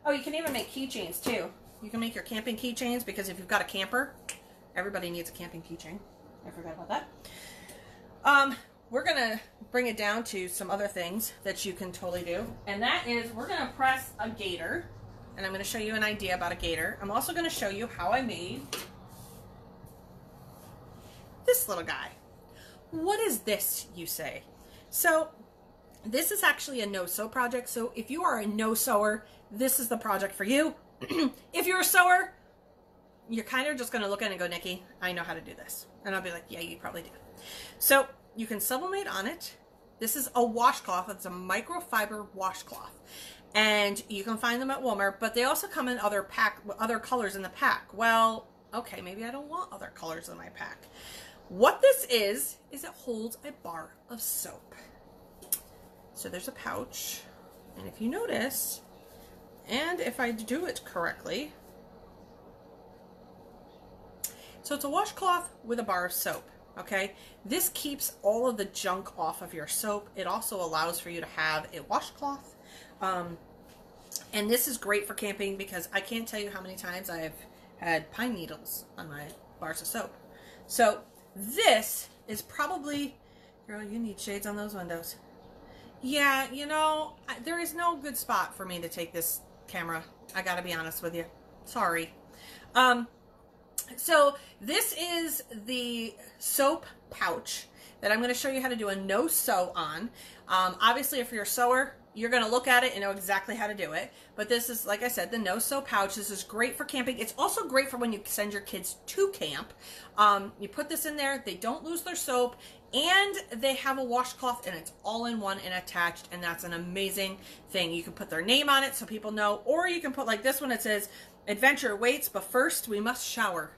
oh, you can even make keychains too. You can make your camping keychains, because if you've got a camper, everybody needs a camping keychain. I forgot about that. We're going to bring it down to some other things that you can totally do. And that is, we're going to press a gator. And I'm going to show you an idea about a gator. I'm also going to show you how I made this little guy. What is this, you say? So this is actually a no-sew project. So if you are a no-sewer, this is the project for you. If you're a sewer, you're kind of just going to look at it and go, Nikki, I know how to do this. And I'll be like, yeah, you probably do. So you can sublimate on it. This is a washcloth. It's a microfiber washcloth. And you can find them at Walmart, but they also come in other colors in the pack. Well, okay, maybe I don't want other colors in my pack. What this is it holds a bar of soap. So there's a pouch. And if you notice, and if I do it correctly, so it's a washcloth with a bar of soap. Okay, this keeps all of the junk off of your soap. It also allows for you to have a washcloth. And this is great for camping, because I can't tell you how many times I've had pine needles on my bars of soap. So this is probably, girl, you need shades on those windows. Yeah, there is no good spot for me to take this camera. I gotta be honest with you. Sorry. So this is the soap pouch that I'm going to show you how to do a no-sew on. Obviously, if you're a sewer, you're going to look at it and know exactly how to do it. But this is, like I said, the no-sew pouch. This is great for camping. It's also great for when you send your kids to camp. You put this in there. They don't lose their soap. And they have a washcloth, and it's all in one and attached. And that's an amazing thing. You can put their name on it so people know. Or you can put like this one. It says, Adventure awaits, but first we must shower.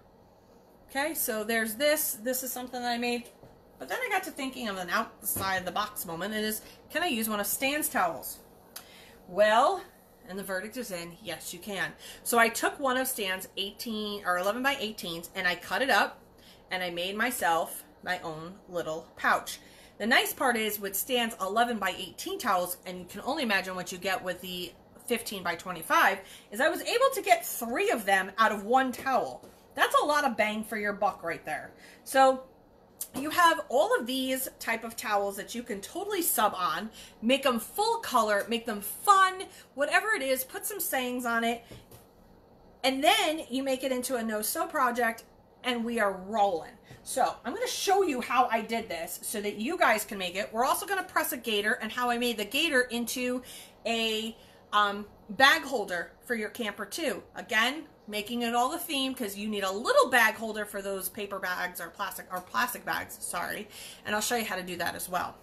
Okay, so there's this. This is something that I made. But then I got to thinking of an outside of the box moment. It is, can I use one of Stan's towels? Well, and the verdict is in, yes, you can. So I took one of Stan's 11 by 18s, and I cut it up, and I made myself my own little pouch. The nice part is, with Stan's 11 by 18 towels, and you can only imagine what you get with the 15 by 25, is I was able to get 3 of them out of one towel. That's a lot of bang for your buck right there. So you have all of these type of towels that you can totally sub on, make them full color, make them fun, whatever it is, put some sayings on it, and then you make it into a no-sew project, and we are rolling. So I'm going to show you how I did this so that you guys can make it. We're also going to press a gator, and how I made the gator into a bag holder for your camper too. Again, making it all the theme because you need a little bag holder for those paper bags or plastic bags, sorry. And I'll show you how to do that as well.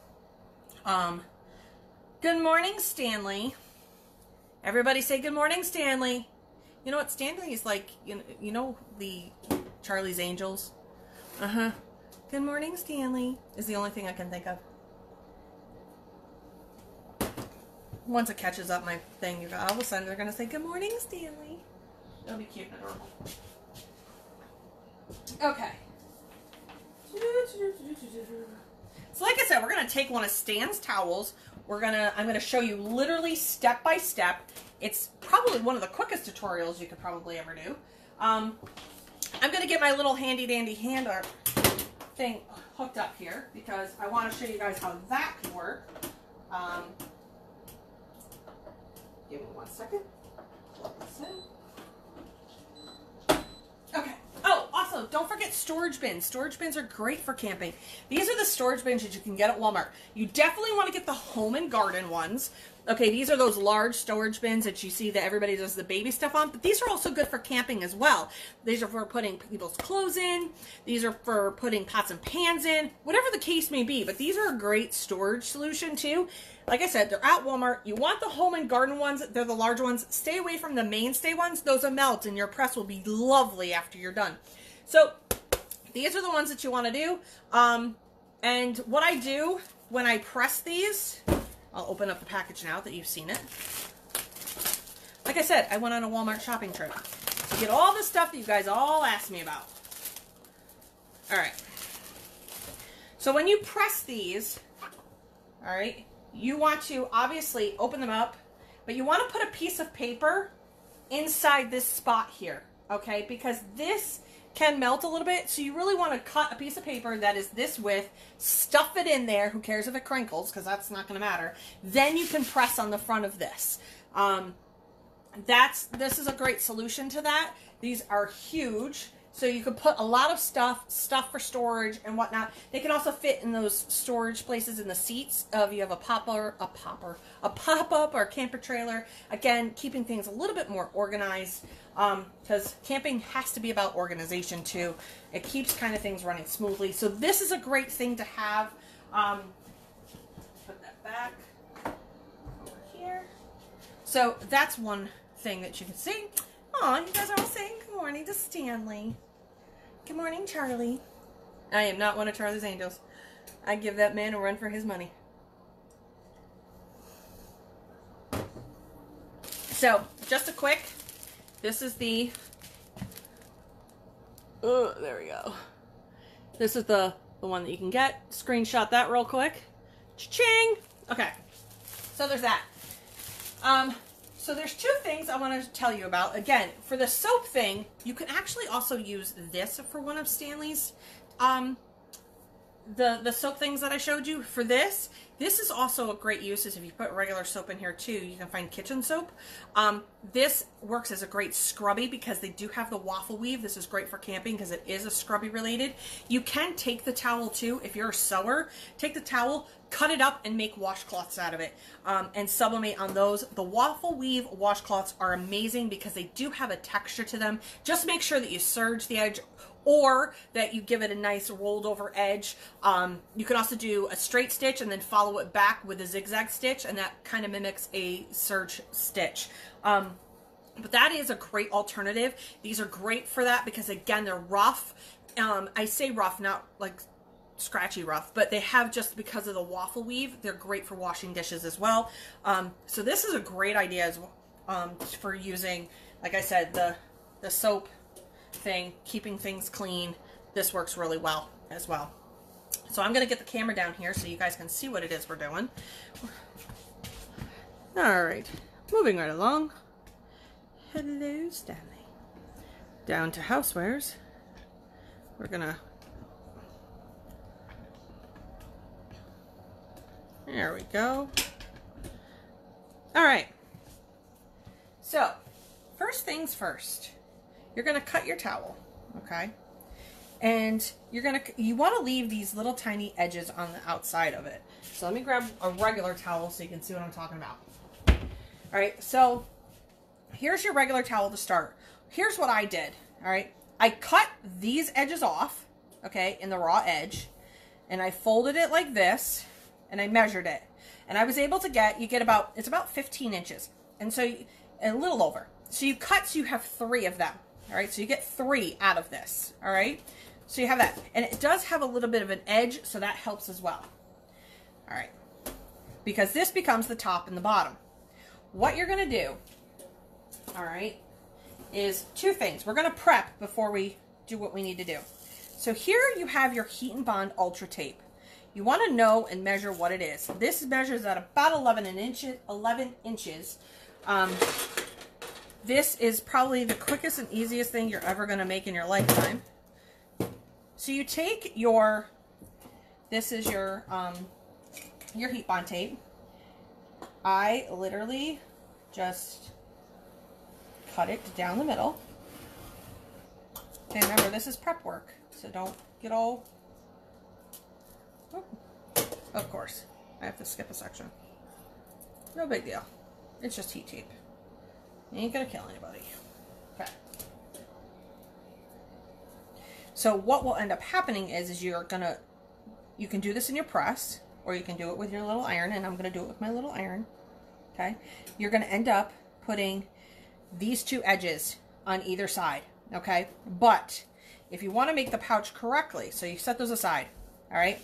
Good morning, Stanley. Everybody say good morning, Stanley. You know what? Stanley is like, you know the Charlie's Angels? Good morning, Stanley is the only thing I can think of. Once it catches up my thing, all of a sudden they're going to say, good morning, Stanley. That'll be cute and adorable. Okay. So like I said, we're going to take one of Stan's towels. I'm going to show you literally step by step. It's probably one of the quickest tutorials you could probably ever do. I'm going to get my little handy dandy hand art thing hooked up here because I want to show you guys how that can work. Give me 1 second. Plug this in. Okay. Oh, also, don't forget storage bins. Storage bins are great for camping. These are the storage bins that you can get at Walmart. You definitely want to get the home and garden ones. Okay, these are those large storage bins that you see that everybody does the baby stuff on, but these are also good for camping as well. These are for putting people's clothes in. These are for putting pots and pans in, whatever the case may be, but these are a great storage solution too. Like I said, they're at Walmart. You want the home and garden ones. They're the large ones. Stay away from the mainstay ones. Those will melt and your press will be lovely after you're done. So these are the ones that you want to do. And what I do when I press these, I'll open up the package now that you've seen it. Like I said, I went on a Walmart shopping trip to get all the stuff that you guys all asked me about. All right. So when you press these, all right, you want to obviously open them up, but you want to put a piece of paper inside this spot here, okay? Because this can melt a little bit, so you really want to cut a piece of paper that is this width, stuff it in there, who cares if it crinkles, because that's not going to matter. Then you can press on the front of this. This is a great solution to that. These are huge, so you can put a lot of stuff for storage and whatnot. They can also fit in those storage places in the seats if you have a pop-up or camper trailer. Again, keeping things a little bit more organized, because camping has to be about organization too. It keeps kind of things running smoothly. So this is a great thing to have. Put that back over here. So that's one thing that you can see. Oh, you guys are all saying good morning to Stanley. Good morning, Charlie. I am not one of Charlie's Angels. I give that man a run for his money. So, just a quick, this is the, there we go. This is the one that you can get. Screenshot that real quick. Cha-ching! Okay, so there's that. So there's two things I want to tell you about. Again, for the soap thing, you can actually also use this for one of Stanley's, the soap things that I showed you. For this is also a great use, is if you put regular soap in here too, you can find kitchen soap. This works as a great scrubby because they do have the waffle weave. This is great for camping because it is a scrubby related. You can take the towel too, if you're a sewer, take the towel, cut it up and make washcloths out of it, and sublimate on those. The waffle weave washcloths are amazing because they do have a texture to them. Just make sure that you serge the edge or that you give it a nice rolled over edge. You can also do a straight stitch and then follow it back with a zigzag stitch, and that kind of mimics a serge stitch. But that is a great alternative. These are great for that because, again, they're rough. I say rough, not like scratchy rough, but they have, just because of the waffle weave, they're great for washing dishes as well. So this is a great idea as for using, like I said, the soap thing, keeping things clean. This works really well as well. So I'm going to get the camera down here so you guys can see what it is we're doing. All right, moving right along. Hello, Stanley. Down to housewares. We're gonna, there we go. All right, so first things first, you're gonna cut your towel, okay? And you want to leave these little tiny edges on the outside of it. So let me grab a regular towel so you can see what I'm talking about. All right, so here's your regular towel to start. here's what I did, all right? I cut these edges off, okay, in the raw edge, and I folded it like this, and I measured it. And I was able to get, it's about 15 inches. And so, a little over. So you cut, so you have 3 of them, all right? So you get 3 out of this, all right? So you have that. And it does have a little bit of an edge, so that helps as well. All right. Because this becomes the top and the bottom. What you're going to do, all right, is 2 things. We're going to prep before we do what we need to do. So here you have your Heat and Bond Ultra Tape. You want to know and measure what it is. This measures at about 11 inches. This is probably the quickest and easiest thing you're ever going to make in your lifetime. So you take your, this is your Heat Bond tape. I literally just cut it down the middle. And remember, this is prep work, so don't get all, oh, of course, I have to skip a section. No big deal. It's just heat tape. You ain't gonna kill anybody. Okay. So what will end up happening is you can do this in your press, or you can do it with your little iron, and I'm gonna do it with my little iron. Okay. You're gonna end up putting these 2 edges on either side. Okay. But if you want to make the pouch correctly, so you set those aside. All right.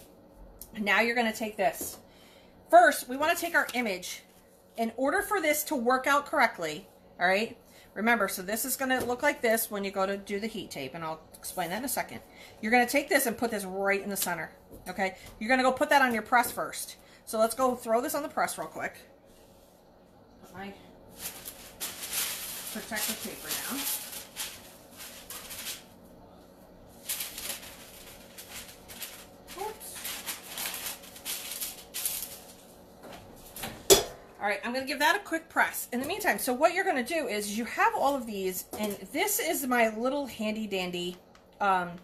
Now you're gonna take this. First, we want to take our image. In order for this to work out correctly, all right, remember, so this is going to look like this when you go to do the heat tape, and I'll explain that in a second. You're going to take this and put this right in the center, okay? You're going to go put that on your press first. So let's go throw this on the press real quick. Put my protective paper down. All right, I'm going to give that a quick press. In the meantime, so what you're going to do is you have all of these, and this is my little handy dandy, iron,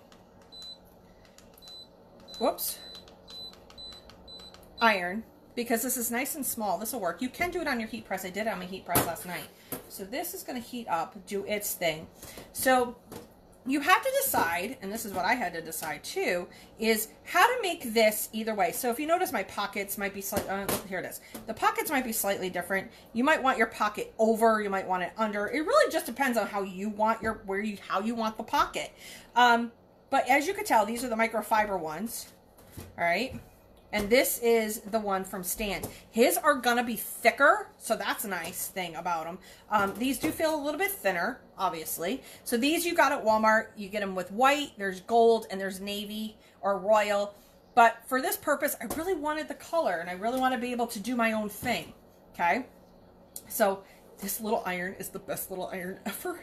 because this is nice and small. This will work. You can do it on your heat press. I did it on my heat press last night. So this is going to heat up, do its thing. So you have to decide, and this is what I had to decide too, is how to make this either way. So if you notice, my pockets might be slightly, here it is. The pockets might be slightly different. You might want your pocket over, you might want it under. It really just depends on how you want your, how you want the pocket. But as you can tell, these are the microfiber ones, all right? And this is the one from Stan. His are gonna be thicker, so that's a nice thing about them. These do feel a little bit thinner, obviously. So these you got at Walmart. You get them with white, there's gold, and there's navy or royal. But for this purpose, I really wanted the color, and I really want to be able to do my own thing, okay? So this little iron is the best little iron ever.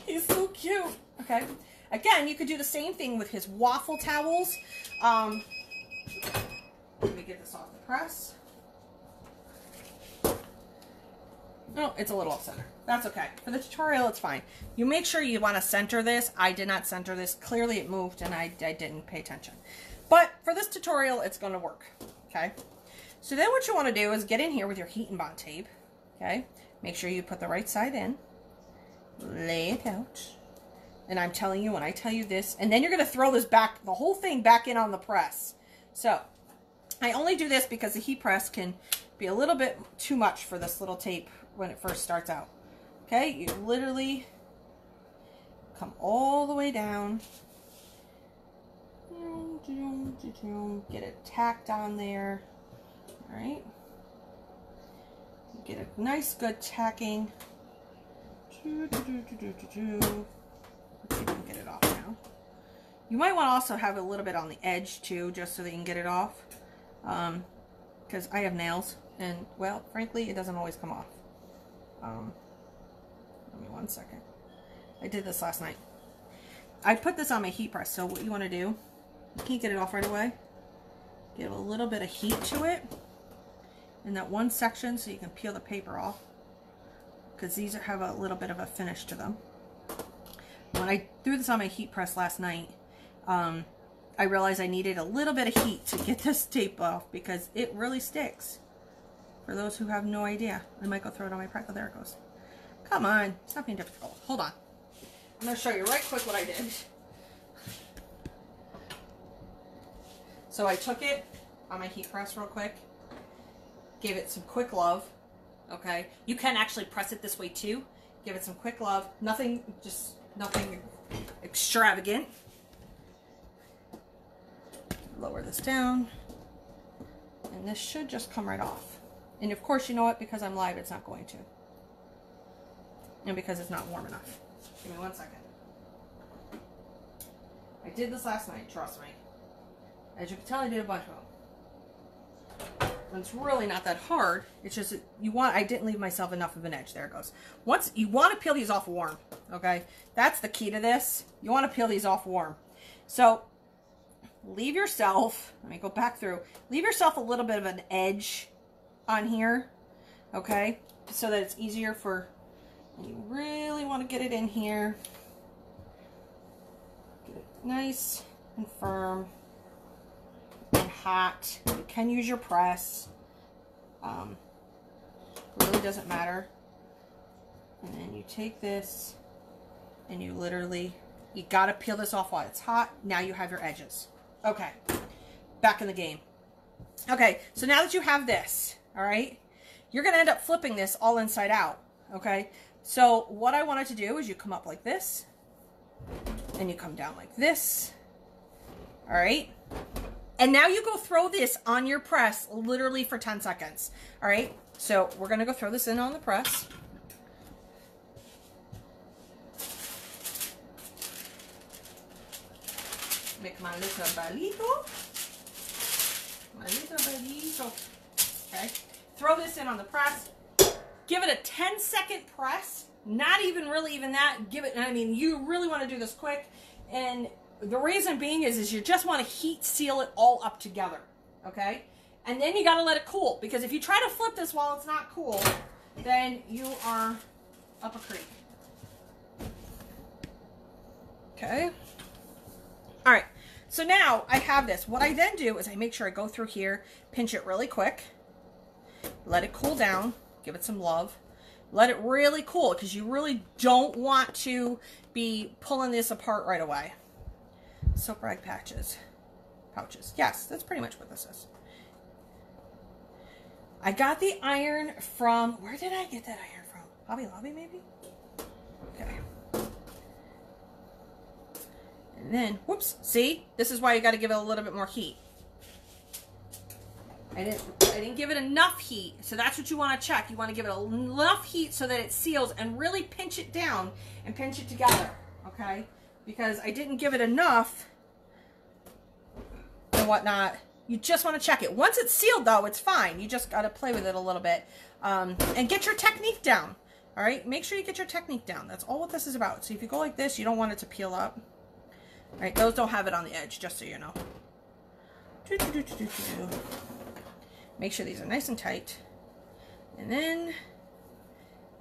He's so cute, okay? Again, you could do the same thing with his waffle towels. Let me get this off the press. Oh, it's a little off center. That's okay. For the tutorial, it's fine. You make sure you want to center this. I did not center this. Clearly it moved and I didn't pay attention. But for this tutorial, it's going to work. Okay. So then what you want to do is get in here with your Heat and Bond tape. Okay. Make sure you put the right side in. Lay it out. And I'm telling you, when I tell you this, and then you're going to throw this back, the whole thing back in on the press. So I only do this because the heat press can be a little bit too much for this little tape when it first starts out. Okay, you literally come all the way down. Get it tacked on there. All right. Get a nice good tacking. Let's see if we can get it off now. You might want to also have a little bit on the edge too, just so that you can get it off. Because I have nails, and well, frankly, it doesn't always come off. Give me 1 second. I did this last night. I put this on my heat press, so what you want to do, you can't get it off right away. Give a little bit of heat to it in that one section so you can peel the paper off, because these have a little bit of a finish to them. When I threw this on my heat press last night, I realized I needed a little bit of heat to get this tape off because it really sticks. For those who have no idea, I might go throw it on my press. Oh, there it goes. Come on, stop being difficult. Hold on. I'm going to show you right quick what I did. So I took it on my heat press real quick, gave it some quick love, okay? You can actually press it this way too. Give it some quick love. Nothing extravagant. Lower this down. And this should just come right off. And of course, you know what? Because I'm live, it's not going to. And because it's not warm enough. Give me 1 second. I did this last night, trust me. As you can tell, I did a bunch of them. And it's really not that hard. It's just, I didn't leave myself enough of an edge. There it goes. Once, you want to peel these off warm, okay? That's the key to this. You want to peel these off warm. So, leave yourself, let me go back through, leave yourself a little bit of an edge on here, okay? So that it's easier for, you really want to get it in here. Get it nice and firm. And hot. You can use your press. Really doesn't matter. And then you take this and you literally, you gotta peel this off while it's hot. Now you have your edges. Okay, back in the game. Okay, so now that you have this, all right, you're gonna end up flipping this all inside out. Okay, so what I wanted to do is you come up like this and you come down like this. All right. And now you go throw this on your press literally for 10 seconds. All right, so we're going to go throw this in on the press. Make my little balito. My little balito. Okay, throw this in on the press. Give it a 10-second press. Not even really even that. Give it, I mean, you really want to do this quick. And the reason being is you just want to heat seal it all up together, okay? And then you got to let it cool, because if you try to flip this while it's not cool, then you are up a creek. Okay? All right, so now I have this. What I then do is I make sure I go through here, pinch it really quick, let it cool down, give it some love, let it really cool, because you really don't want to be pulling this apart right away. Soap rag pouches. Yes, that's pretty much what this is. I got the iron from, where did I get that iron from? Hobby Lobby, maybe? Okay. And then, whoops, see? This is why you got to give it a little bit more heat. I didn't give it enough heat, so that's what you want to check. You want to give it enough heat so that it seals, and really pinch it down and pinch it together, okay? Because I didn't give it enough and whatnot. You just want to check it. Once it's sealed, though, it's fine. You just got to play with it a little bit and get your technique down. All right, make sure you get your technique down. That's all what this is about. So if you go like this, you don't want it to peel up. All right, those don't have it on the edge, just so you know. Make sure these are nice and tight. And then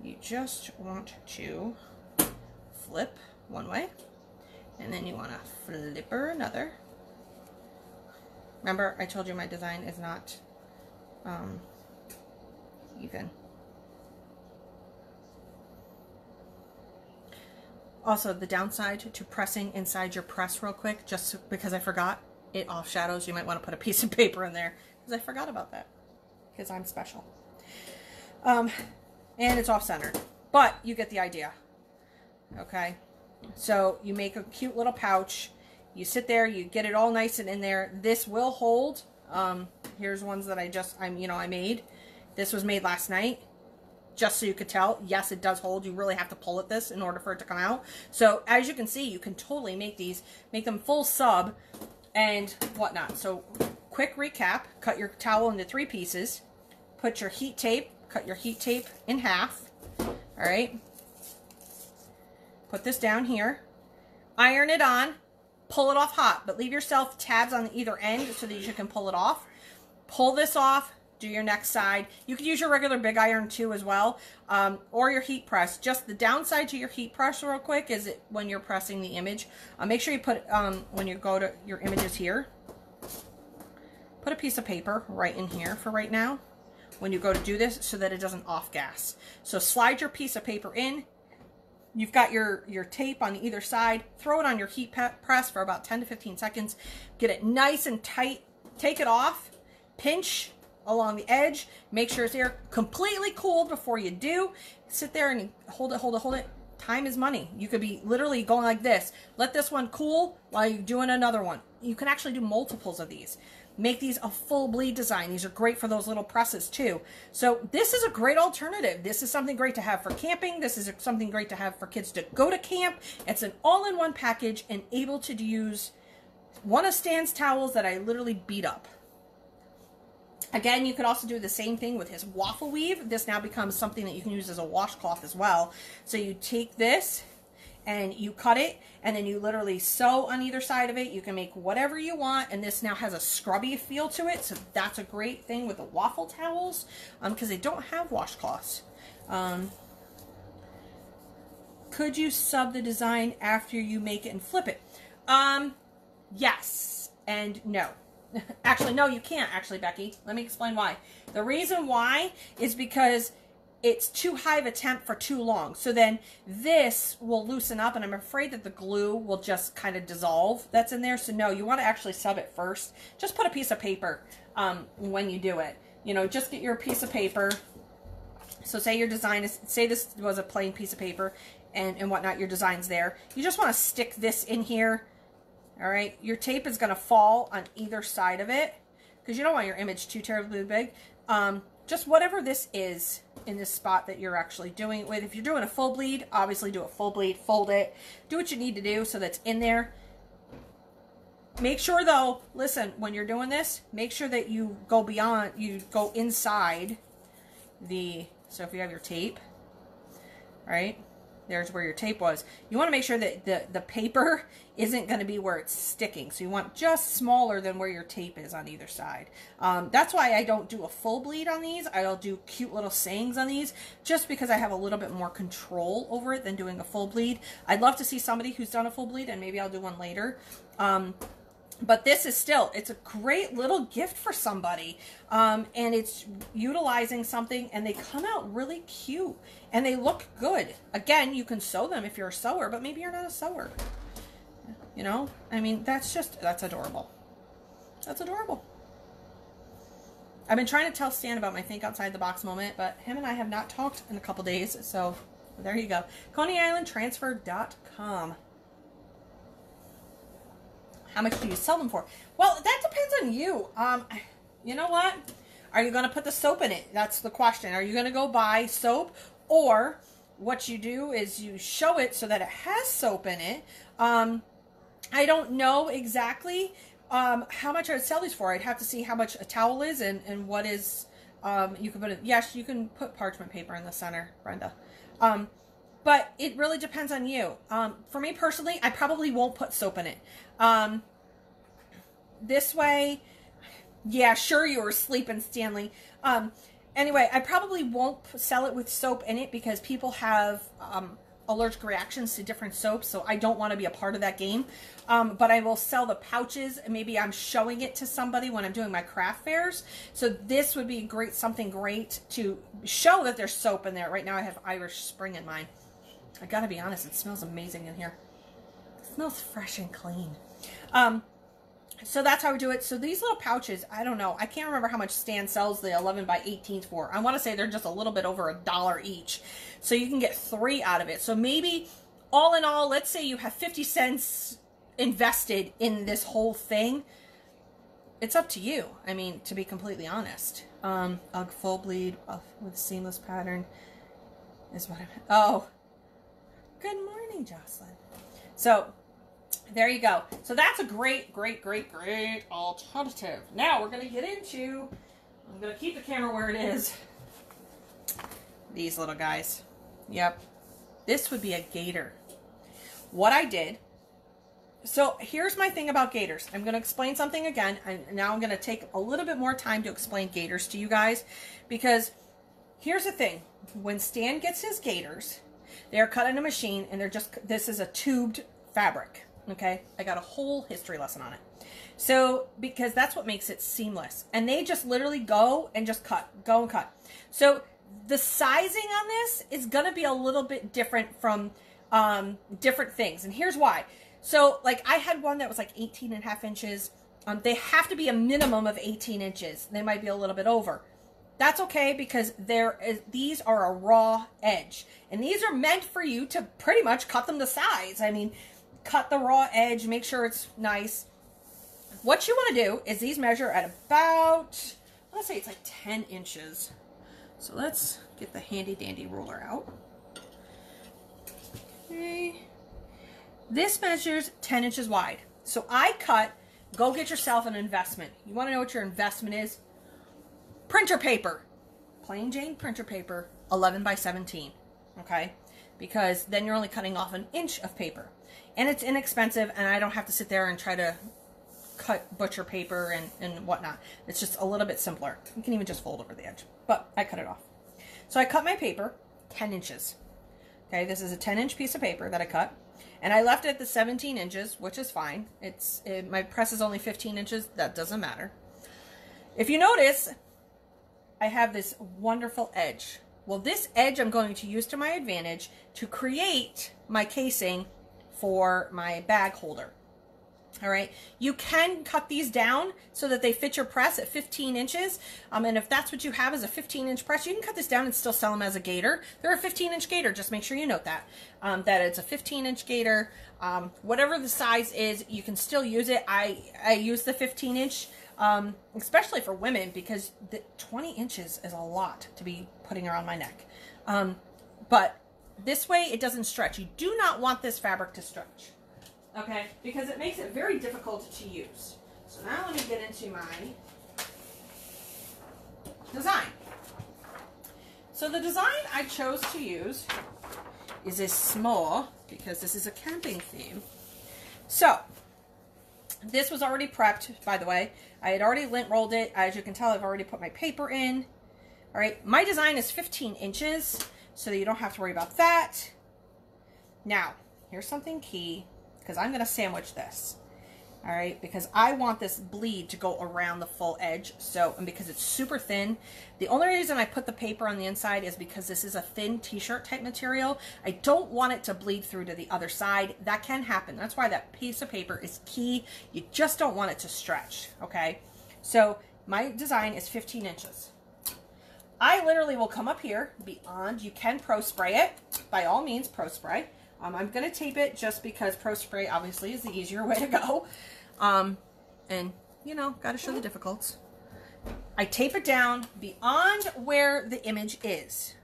you just want to flip one way. And then you want to flip her another. Remember, I told you my design is not even. Also, the downside to pressing inside your press real quick, just because I forgot, it off shadows. You might want to put a piece of paper in there, because I forgot about that, because I'm special. And it's off centered, but you get the idea. Okay. So you make a cute little pouch, you sit there, you get it all nice and in there. This will hold. Here's ones that I made. This was made last night, just so you could tell. Yes, it does hold. You really have to pull at this in order for it to come out. So as you can see, you can totally make these, make them full sub and whatnot. So quick recap, cut your towel into 3 pieces, put your heat tape, cut your heat tape in half. All right. Put this down here, iron it on, pull it off hot, but leave yourself tabs on either end so that you can pull it off. Pull this off, do your next side. You could use your regular big iron too as well, or your heat press. Just the downside to your heat press real quick is when you're pressing the image, make sure you put, when you go to your images here, put a piece of paper right in here for right now when you go to do this so that it doesn't off gas. So slide your piece of paper in, you've got your tape on either side. Throw it on your heat press for about 10 to 15 seconds. Get it nice and tight. Take it off. Pinch along the edge. Make sure it's there completely cooled before you do. Sit there and hold it. Time is money. You could be literally going like this. Let this one cool while you're doing another one. You can actually do multiples of these. Make these a full bleed design. These are great for those little presses too. So this is a great alternative. This is something great to have for camping. This is something great to have for kids to go to camp. It's an all-in-one package and able to use one of Stan's towels that I literally beat up. Again, you could also do the same thing with his waffle weave. This now becomes something that you can use as a washcloth as well. So you take this and you cut it, and then you literally sew on either side of it. You can make whatever you want, and this now has a scrubby feel to it. So that's a great thing with the waffle towels, because they don't have washcloths. Could you sub the design after you make it and flip it? Yes and no. Actually, no, you can't, actually, Becky. Let me explain why. The reason why is because it's too high of a temp for too long. So then this will loosen up, and I'm afraid that the glue will just kind of dissolve that's in there. So no, you want to actually sub it first. Just put a piece of paper when you do it. You know, just get your piece of paper. So say your design is, say this was a plain piece of paper and whatnot, your design's there. You just want to stick this in here. All right, your tape is going to fall on either side of it because you don't want your image too terribly big. Just whatever this is in this spot that you're actually doing it with. If you're doing a full bleed, obviously do a full bleed, fold it, do what you need to do so that's in there. Make sure though, listen, when you're doing this, make sure that you go beyond, you go inside the, so if you have your tape, right? There's where your tape was. You want to make sure that the paper isn't going to be where it's sticking. So you want just smaller than where your tape is on either side. That's why I don't do a full bleed on these. I'll do cute little sayings on these just because I have a little bit more control over it than doing a full bleed. I'd love to see somebody who's done a full bleed, and maybe I'll do one later. But this is still, it's a great little gift for somebody. And it's utilizing something, and they come out really cute and they look good. Again, you can sew them if you're a sewer, but maybe you're not a sewer. You know, I mean, that's adorable. That's adorable. I've been trying to tell Stan about my think outside the box moment, but him and I have not talked in a couple days. So there you go. ConeyIslandTransfer.com. How much do you sell them for? Well, that depends on you. You know what? Are you going to put the soap in it? That's the question. Are you going to go buy soap? Or what you do is you show it so that it has soap in it. I don't know exactly how much I would sell these for. I'd have to see how much a towel is and what is, you can put it, yes, you can put parchment paper in the center, Brenda. But it really depends on you. For me personally, I probably won't put soap in it. This way, yeah, sure, you were sleeping, Stanley. Anyway, I probably won't sell it with soap in it because people have allergic reactions to different soaps, so I don't want to be a part of that game. But I will sell the pouches. Maybe I'm showing it to somebody when I'm doing my craft fairs. So this would be great, something great to show that there's soap in there. Right now I have Irish Spring in mine. I gotta be honest, it smells amazing in here. It smells fresh and clean. So that's how we do it. So these little pouches, I don't know. I can't remember how much Stan sells the 11 by 18s for. I want to say they're just a little bit over $1 each. So you can get 3 out of it. So maybe all in all, let's say you have 50 cents invested in this whole thing. It's up to you. I mean, to be completely honest. A full bleed with seamless pattern is what I'm... Oh. Good morning, Jocelyn. So... there you go. So that's a great, great, great, great alternative. Now we're going to get into, I'm going to keep the camera where it is, these little guys. Yep. This would be a gator. What I did, so here's my thing about gators. I'm going to explain something again, and now I'm going to take a little bit more time to explain gators to you guys, because here's the thing. When Stan gets his gators, they're cut in a machine, and they're just, this is a tubed fabric. Okay, I got a whole history lesson on it. So, because that's what makes it seamless. And they just literally go and just cut, go and cut. So, the sizing on this is going to be a little bit different from different things. And here's why. So like I had one that was like 18.5 inches. They have to be a minimum of 18 inches. They might be a little bit over. That's okay, because these are a raw edge. And these are meant for you to pretty much cut them to size. I mean, cut the raw edge, make sure it's nice. What you want to do is these measure at about, let's say it's like 10 inches. So let's get the handy dandy ruler out. Okay. This measures 10 inches wide. So I cut, go get yourself an investment. You want to know what your investment is? Printer paper. Plain Jane printer paper, 11 by 17. Okay? Because then you're only cutting off an inch of paper. And it's inexpensive, and I don't have to sit there and try to cut butcher paper and whatnot. It's just a little bit simpler. You can even just fold over the edge. But I cut it off. So I cut my paper 10 inches. Okay, this is a 10-inch piece of paper that I cut. And I left it at the 17 inches, which is fine. My press is only 15 inches. That doesn't matter. If you notice, I have this wonderful edge. Well, this edge I'm going to use to my advantage to create my casing for my bag holder. All right, you can cut these down so that they fit your press at 15 inches. And if that's what you have as a 15-inch press, you can cut this down and still sell them as a gator. They're a 15-inch gator. Just make sure you note that, that it's a 15-inch gator. Whatever the size is, you can still use it. I use the 15-inch, especially for women, because the 20 inches is a lot to be putting around my neck. But this way it doesn't stretch. You do not want this fabric to stretch. Okay, because it makes it very difficult to use. So now let me get into my design. So the design I chose to use is a small, because this is a camping theme. So this was already prepped, by the way. I had already lint rolled it. As you can tell, I've already put my paper in. All right, my design is 15 inches, so that you don't have to worry about that. Now, here's something key, because I'm going to sandwich this, all right, because I want this bleed to go around the full edge. So, and because it's super thin, the only reason I put the paper on the inside is because this is a thin t-shirt type material. I don't want it to bleed through to the other side. That can happen. That's why that piece of paper is key. You just don't want it to stretch, okay? So my design is 15 inches. I literally will come up here beyond. You can pro spray it. By all means, pro spray. I'm going to tape it just because pro spray obviously is the easier way to go. And, you know, got to show the difficulties. I tape it down beyond where the image is.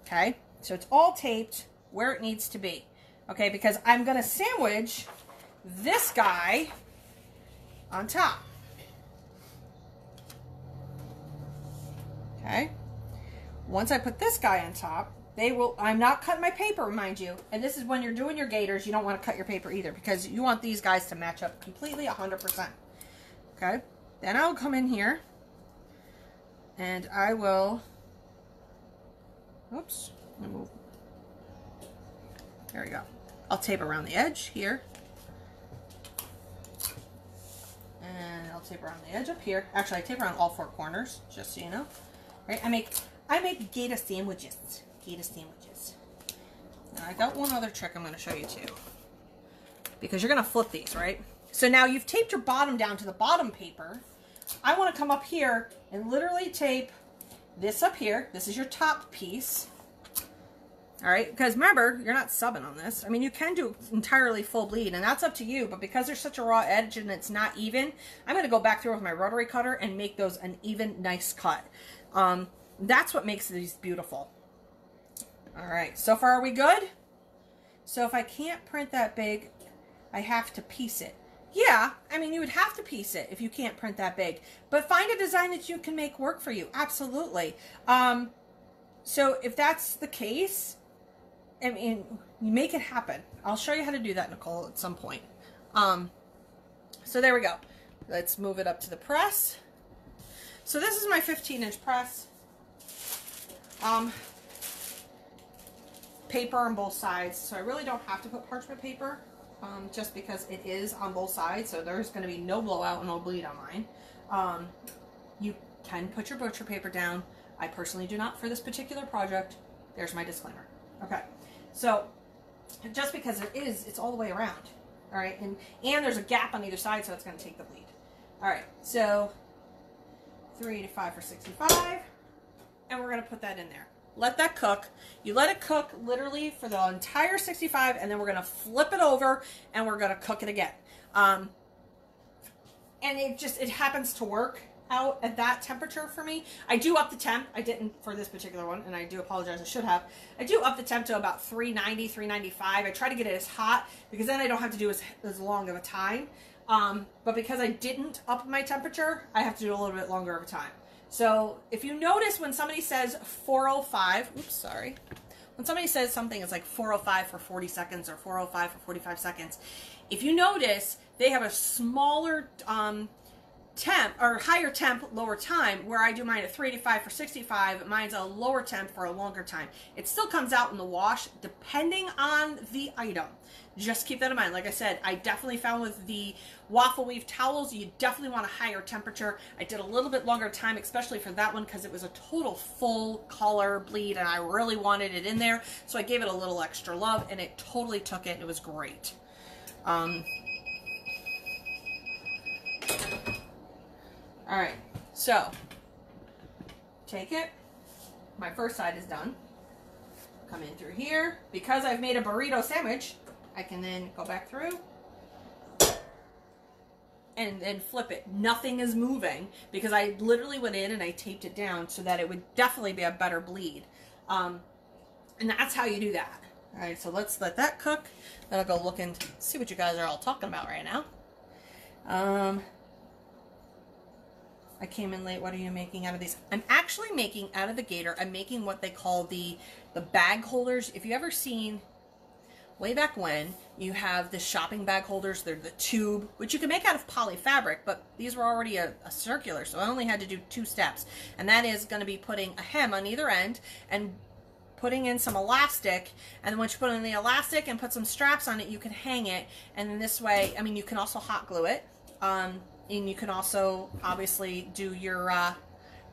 Okay? So it's all taped where it needs to be. Okay? Because I'm going to sandwich this guy on top. Okay? Once I put this guy on top, I'm not cutting my paper, mind you. And this is when you're doing your gaiters, you don't want to cut your paper either, because you want these guys to match up completely 100%. Okay? Then I'll come in here and I will, oops, move. There we go. I'll tape around the edge here. And I'll tape around the edge up here. Actually, I tape around all four corners, just so you know. Right? I make gator sandwiches. Gator sandwiches. Now I got one other trick I'm going to show you too, because you're going to flip these, right? So now you've taped your bottom down to the bottom paper. I want to come up here and literally tape this up here. This is your top piece. All right, because remember, you're not subbing on this. I mean, you can do entirely full bleed, and that's up to you, but because there's such a raw edge and it's not even, I'm going to go back through with my rotary cutter and make those an even, nice cut. That's what makes these beautiful. All right, so far are we good? So if I can't print that big, I have to piece it. Yeah, I mean, you would have to piece it if you can't print that big, but find a design that you can make work for you. Absolutely. So if that's the case, I mean, you make it happen. I'll show you how to do that, Nicole, at some point. So there we go. Let's move it up to the press. So this is my 15-inch press. Paper on both sides, so I really don't have to put parchment paper, just because it is on both sides, so there's going to be no blowout and no bleed on mine. You can put your butcher paper down. I personally do not for this particular project. There's my disclaimer. Okay, so just because it's all the way around. All right, and there's a gap on either side, so it's going to take the bleed. All right, so 385 for 65, and we're going to put that in there. Let that cook. You let it cook literally for the entire 65, and then we're going to flip it over, and we're going to cook it again. And it happens to work out at that temperature for me. I do up the temp. I didn't for this particular one, and I do apologize. I should have. I do up the temp to about 390, 395. I try to get it as hot because then I don't have to do as long of a time. But because I didn't up my temperature, I have to do a little bit longer of a time. So if you notice when somebody says 405, oops, sorry. When somebody says something is like 405 for 40 seconds or 405 for 45 seconds, if you notice, they have a smaller temp or higher temp, lower time, where I do mine at 385 for 65. Mine's a lower temp for a longer time. It still comes out in the wash depending on the item. Just keep that in mind. Like I said, I definitely found with the waffle weave towels, you definitely want a higher temperature. I did a little bit longer time, especially for that one, because it was a total full color bleed and I really wanted it in there. So I gave it a little extra love and it totally took it. It was great. All right, so take it. My first side is done. Come in through here. Because I've made a burrito sandwich, I can then go back through and then flip it. Nothing is moving because I literally went in and I taped it down so that it would definitely be a better bleed. And that's how you do that. All right, so let's let that cook. Then I'll go look and see what you guys are all talking about right now. I came in late. What are you making out of these? I'm actually making out of the gator. I'm making what they call the bag holders. If you ever seen way back when, you have the shopping bag holders. They're the tube, which you can make out of poly fabric, but these were already a circular, so I only had to do 2 steps. And that is going to be putting a hem on either end and putting in some elastic, and then once you put in the elastic and put some straps on it, you can hang it, and then this way, I mean, you can also hot glue it, and you can also obviously do your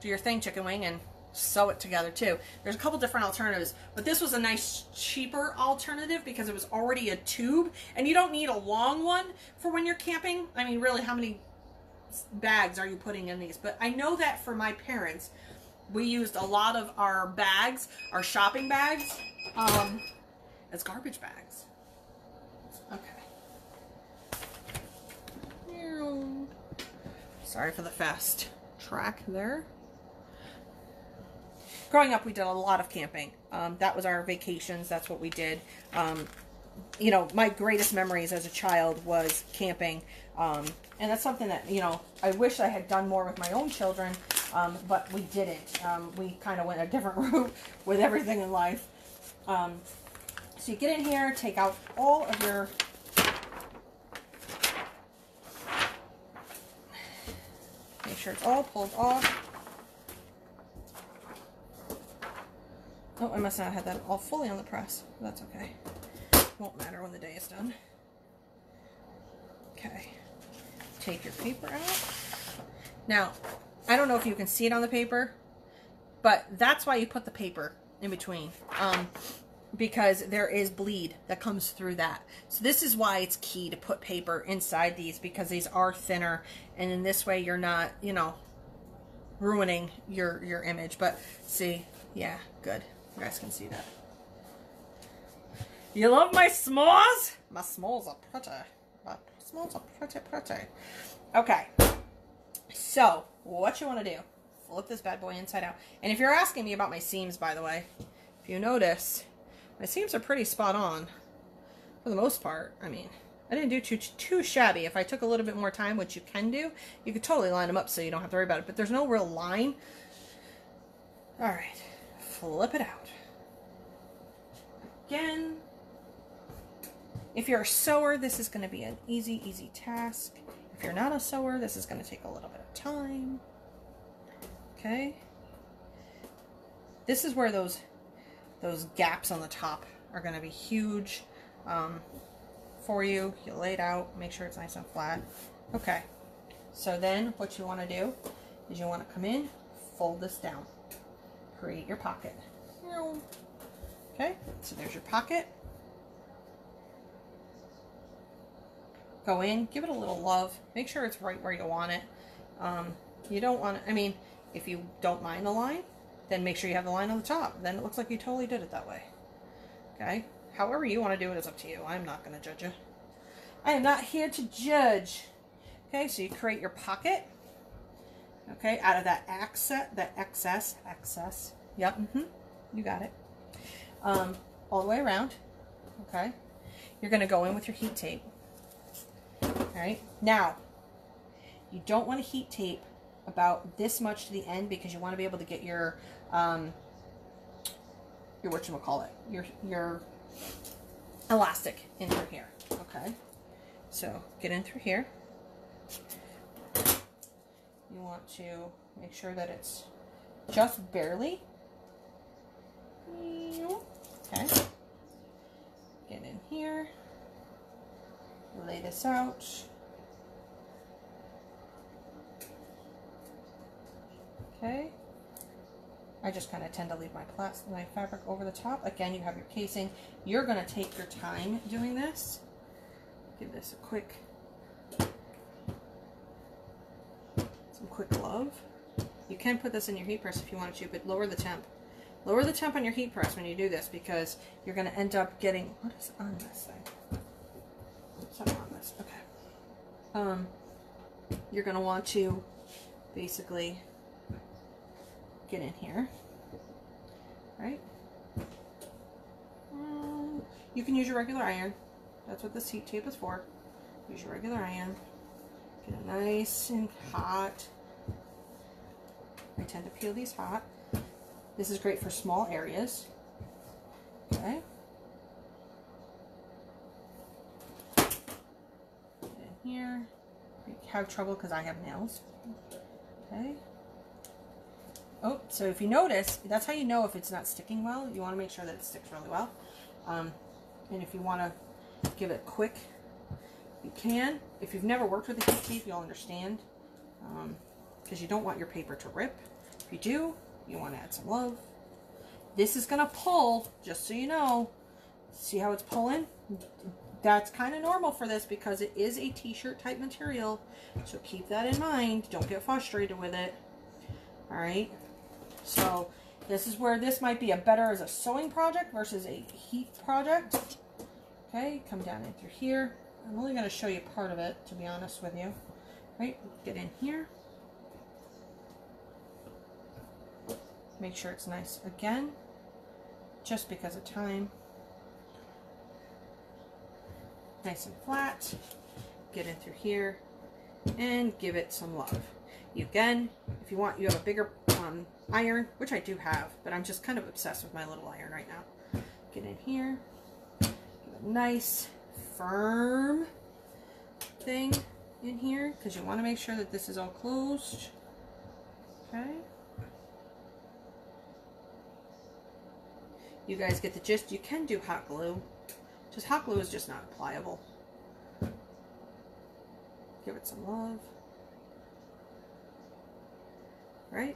thing, chicken wing, and sew it together too. There's a couple different alternatives, but this was a nice cheaper alternative because it was already a tube, and you don't need a long one for when you're camping. I mean, really, how many bags are you putting in these? But I know that for my parents, we used a lot of our bags, our shopping bags, as garbage bags. Okay. Sorry for the fast track there. Growing up, we did a lot of camping. That was our vacations. That's what we did. You know, my greatest memories as a child was camping. And that's something that, you know, I wish I had done more with my own children, but we didn't. We kind of went a different route with everything in life. So you get in here, take out all of your... Make sure it's all pulled off. Oh, I must not have had that all fully on the press. That's okay. Won't matter when the day is done. Okay. Take your paper out. Now, I don't know if you can see it on the paper, but that's why you put the paper in between. Because there is bleed that comes through that. So this is why it's key to put paper inside these, because these are thinner, and in this way you're not, you know, ruining your image. But see, yeah, good. You guys can see that. You love my s'mores? My s'mores are pretty. My s'mores are pretty. Okay. So, what you want to do, flip this bad boy inside out. And if you're asking me about my seams, by the way, if you notice, my seams are pretty spot on for the most part. I mean, I didn't do too shabby. If I took a little bit more time, which you can do, you could totally line them up so you don't have to worry about it. But there's no real line. All right, flip it out. Again, if you're a sewer, this is going to be an easy task. If you're not a sewer, this is going to take a little bit of time. Okay. This is where those gaps on the top are going to be huge for you. You lay it out, make sure it's nice and flat. Okay. So then what you want to do is you want to come in, fold this down, create your pocket. Okay, so there's your pocket. go in, give it a little love, make sure it's right where you want it. You don't want to, I mean, if you don't mind the line, then make sure you have the line on the top. Then it looks like you totally did it that way. Okay? However you want to do it is up to you. I'm not going to judge you. I am not here to judge. Okay, so you create your pocket. Okay, out of that excess. Yep, you got it. All the way around. Okay, you're going to go in with your heat tape. All right, now you don't want to heat tape about this much to the end because you want to be able to get your whatchamacallit, your elastic in through here. Okay, so get in through here. You want to make sure that it's just barely. Okay, get in here, lay this out. Okay, I just kind of tend to leave my fabric over the top. Again, you have your casing. You're going to take your time doing this. Give this a quick love. You can put this in your heat press if you want to, but lower the temp. Lower the temp on your heat press when you do this because you're going to end up getting, what is on this thing? Something on this, okay. You're going to want to basically get in here, right? You can use your regular iron. That's what this heat tape is for. Use your regular iron. Get it nice and hot. I tend to peel these hot. This is great for small areas. Okay. Get in here. I have trouble because I have nails. Okay. Oh, so if you notice, that's how you know if it's not sticking well. You want to make sure that it sticks really well. And if you want to give it quick, you can. If you've never worked with a heat tape, you'll understand. Because you don't want your paper to rip. If you do, you want to add some love. This is going to pull, just so you know. See how it's pulling? That's kind of normal for this because it is a t-shirt type material. So keep that in mind. Don't get frustrated with it. All right. So this is where this might be better as a sewing project versus a heat project. Okay, come down in through here. I'm only going to show you part of it, to be honest with you. Right, get in here. Make sure it's nice again, just because of time. Nice and flat. Get in through here and give it some love. You again, if you want, you have a bigger iron, which I do have, but I'm just kind of obsessed with my little iron right now. Get in here, give a nice firm thing in here because you want to make sure that this is all closed. Okay. You guys get the gist. You can do hot glue. Just hot glue is just not pliable. Give it some love. Right?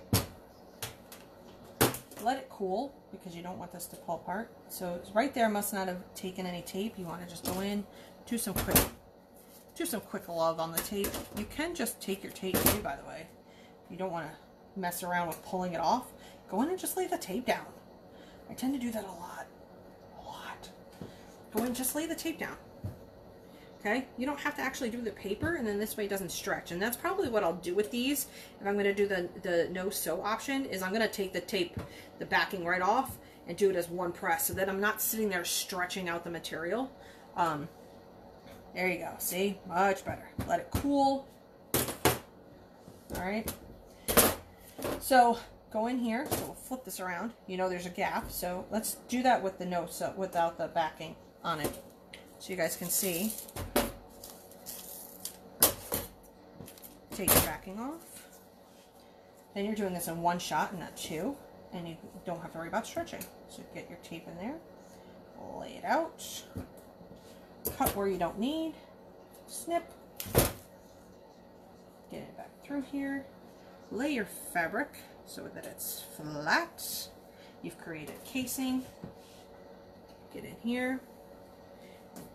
Let it cool because you don't want this to pull apart. So it's right there must not have taken any tape. You want to just go in, do some quick love on the tape. You can just take your tape too, by the way. You don't want to mess around with pulling it off. Go in and just lay the tape down. I tend to do that a lot. Go in and just lay the tape down. Okay, you don't have to actually do the paper, and then this way it doesn't stretch. And that's probably what I'll do with these. If I'm going to do the no sew option, is I'm going to take the tape, the backing right off, and do it as one press, so that I'm not sitting there stretching out the material. There you go. See, much better. Let it cool. All right. So go in here. So we'll flip this around. You know there's a gap, so let's do that with the no sew without the backing on it, so you guys can see. Take your backing off. Then you're doing this in one shot and not two, and you don't have to worry about stretching. So get your tape in there, lay it out, cut where you don't need, snip, get it back through here, lay your fabric so that it's flat. You've created casing. Get in here,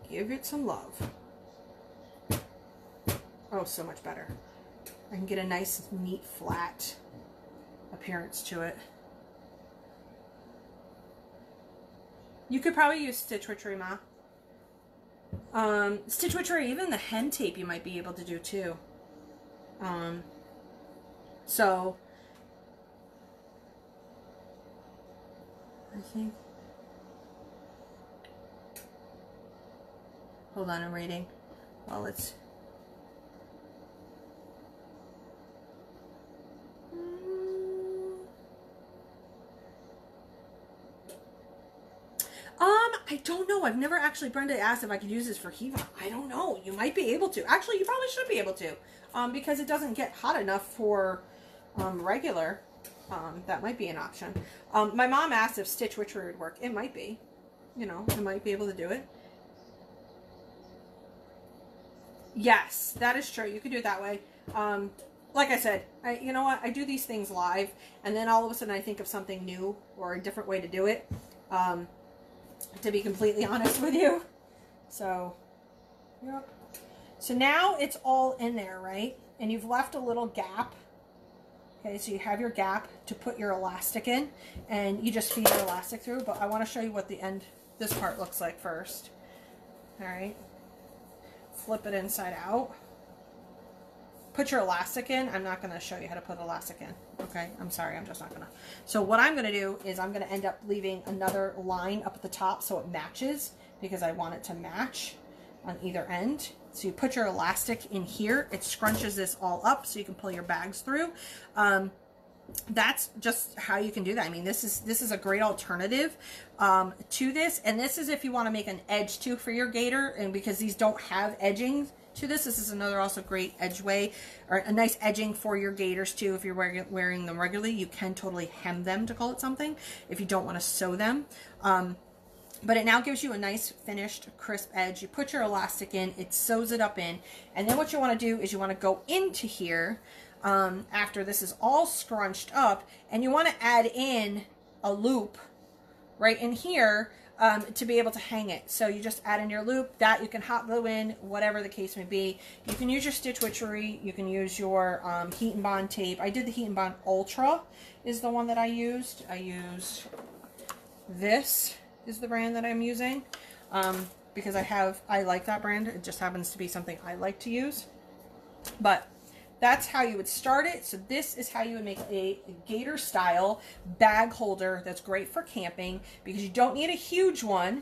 give it some love. Oh, so much better. I can get a nice, neat, flat appearance to it. You could probably use Stitch Witchery, Ma. Stitch Witchery, even the hen tape you might be able to do too. So I think, hold on, I'm reading. Well, it's I don't know. I've never actually, Brenda asked if I could use this for Kiva. I don't know. You might be able to. Actually, you probably should be able to. Because it doesn't get hot enough for regular. That might be an option. My mom asked if Stitch Witchery would work. It might be. You know, I might be able to do it. Yes, that is true. You could do it that way. Like I said, you know what? I do these things live, and then all of a sudden I think of something new or a different way to do it. To be completely honest with you. So, yep. So now it's all in there, right? And you've left a little gap. Okay, so you have your gap to put your elastic in, and you just feed your elastic through. But I want to show you what the end, this part looks like first. All right. Flip it inside out. Put your elastic in. I'm not going to show you how to put elastic in. Okay, I'm sorry, I'm just not going to. So what I'm going to do is I'm going to end up leaving another line up at the top so it matches, because I want it to match on either end. So you put your elastic in here. It scrunches this all up so you can pull your bags through. That's just how you can do that. I mean, this is a great alternative to this. And this is if you want to make an edge too for your gaiter, and because these don't have edging to this, this is another also great edge way, or a nice edging for your gaiters too. If you're wearing them regularly, you can totally hem them, to call it something, if you don't want to sew them. But it now gives you a nice finished crisp edge. You put your elastic in, it sews it up in, and then what you want to do is you want to go into here after this is all scrunched up, and you want to add in a loop right in here to be able to hang it. So you just add in your loop. That you can hot glue in, whatever the case may be. You can use your Stitch Witchery. You can use your Heat and Bond tape. I did the Heat and Bond Ultra is the one that I used. I used this is the brand that I'm using because I like that brand. It just happens to be something I like to use. But that's how you would start it. So this is how you would make a gaiter style bag holder that's great for camping, because you don't need a huge one.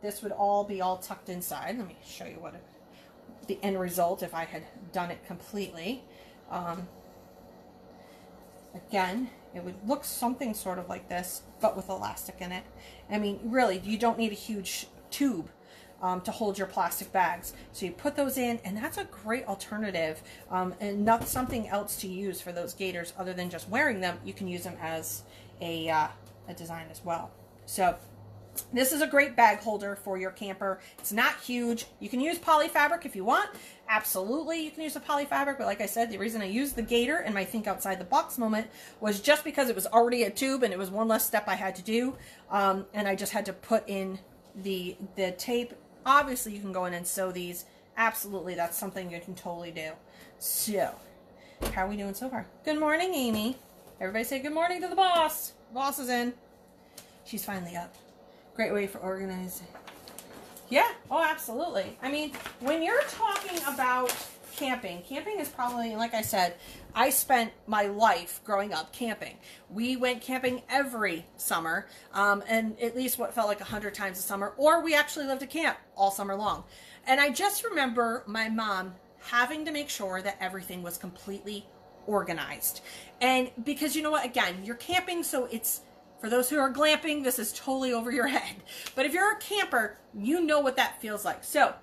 This would all be all tucked inside. Let me show you what the end result if I had done it completely. Again, it would look something sort of like this, but with elastic in it. I mean, really, you don't need a huge tube to hold your plastic bags. So you put those in, and that's a great alternative, and not something else to use for those gaiters other than just wearing them. You can use them as a design as well. So this is a great bag holder for your camper. It's not huge. You can use poly fabric if you want. Absolutely, you can use a poly fabric, but like I said, the reason I used the gaiter in my think outside the box moment was just because it was already a tube, and it was one less step I had to do, and I just had to put in the tape. Obviously, you can go in and sew these. Absolutely, that's something you can totally do. So, how are we doing so far? Good morning, Amy. Everybody say good morning to the boss. Boss is in. She's finally up. Great way for organizing. Yeah, oh, absolutely. I mean, when you're talking about camping is probably, like I said, I spent my life growing up camping. We went camping every summer, and at least what felt like 100 times a summer, or we actually lived at camp all summer long. And I just remember my mom having to make sure that everything was completely organized. And because, you know what, again, you're camping, so it's, for those who are glamping, this is totally over your head. But if you're a camper, you know what that feels like. So,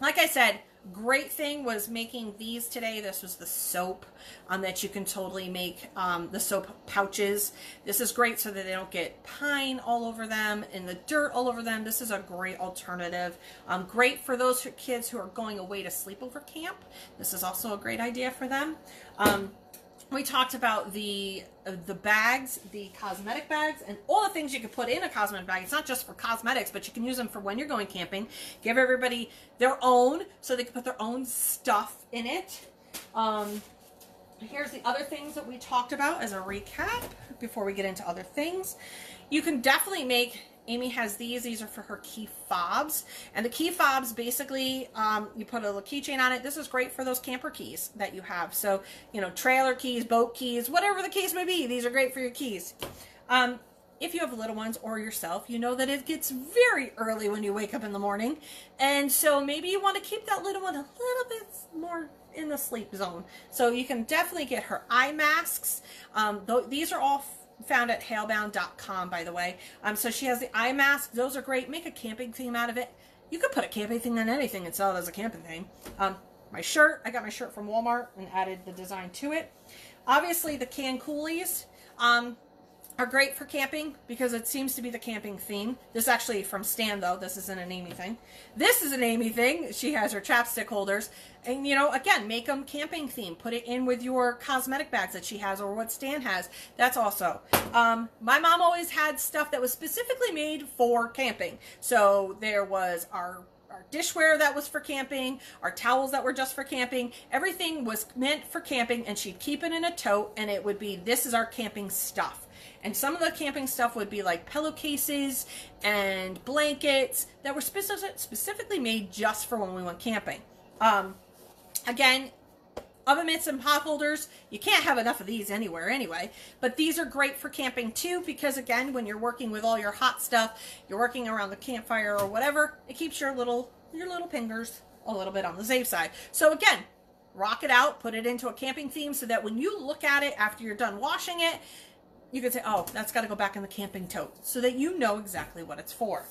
like I said, great thing was making these today. This was the soap that you can totally make, the soap pouches. This is great so that they don't get pine all over them and the dirt all over them. This is a great alternative. Great for those kids who are going away to sleepover camp. This is also a great idea for them. We talked about the bags, the cosmetic bags, and all the things you can put in a cosmetic bag. It's not just for cosmetics, but you can use them for when you're going camping. Give everybody their own, so they can put their own stuff in it. Here's the other things that we talked about as a recap before we get into other things. You can definitely make, Amy has these are for her key fobs. And the key fobs, basically, you put a little keychain on it. This is great for those camper keys that you have. So, you know, trailer keys, boat keys, whatever the case may be, these are great for your keys. If you have little ones or yourself, you know that it gets very early when you wake up in the morning. And so maybe you want to keep that little one a little bit more in the sleep zone. So you can definitely get her eye masks. These are all found at hailbound.com, by the way. So she has the eye mask. Those are great. Make a camping theme out of it. You could put a camping theme on anything and sell it as a camping theme. My shirt, I got my shirt from Walmart and added the design to it. Obviously, the can coolies are great for camping because it seems to be the camping theme. This is actually from Stan, though. This isn't an Amy thing. This is an Amy thing. She has her chapstick holders. And, you know, again, make them camping theme. Put it in with your cosmetic bags that she has or what Stan has. That's also. My mom always had stuff that was specifically made for camping. So there was our dishware that was for camping, our towels that were just for camping. Everything was meant for camping, and she'd keep it in a tote, and it would be, this is our camping stuff. And some of the camping stuff would be like pillowcases and blankets that were specifically made just for when we went camping. Again, oven mitts and pot holders, you can't have enough of these anywhere anyway, but these are great for camping too, because again, when you're working with all your hot stuff, you're working around the campfire or whatever, it keeps your little fingers a little bit on the safe side. So again, rock it out, put it into a camping theme so that when you look at it after you're done washing it, you can say, oh, that's got to go back in the camping tote, so that you know exactly what it's for.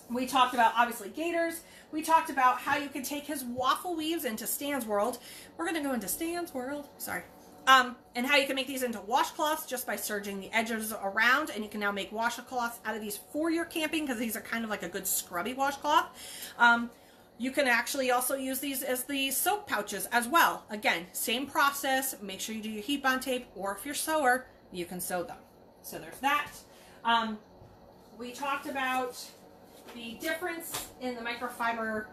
We talked about, obviously, gaiters. We talked about how you can take his waffle weaves into Stan's world. We're going to go into Stan's world. Sorry. And how you can make these into washcloths just by serging the edges around. And you can now make washcloths out of these for your camping, because these are kind of like a good scrubby washcloth. You can actually also use these as the soap pouches as well. Again, same process. Make sure you do your heat bond tape, or if you're sewer, you can sew them. So there's that. We talked about the difference in the microfiber,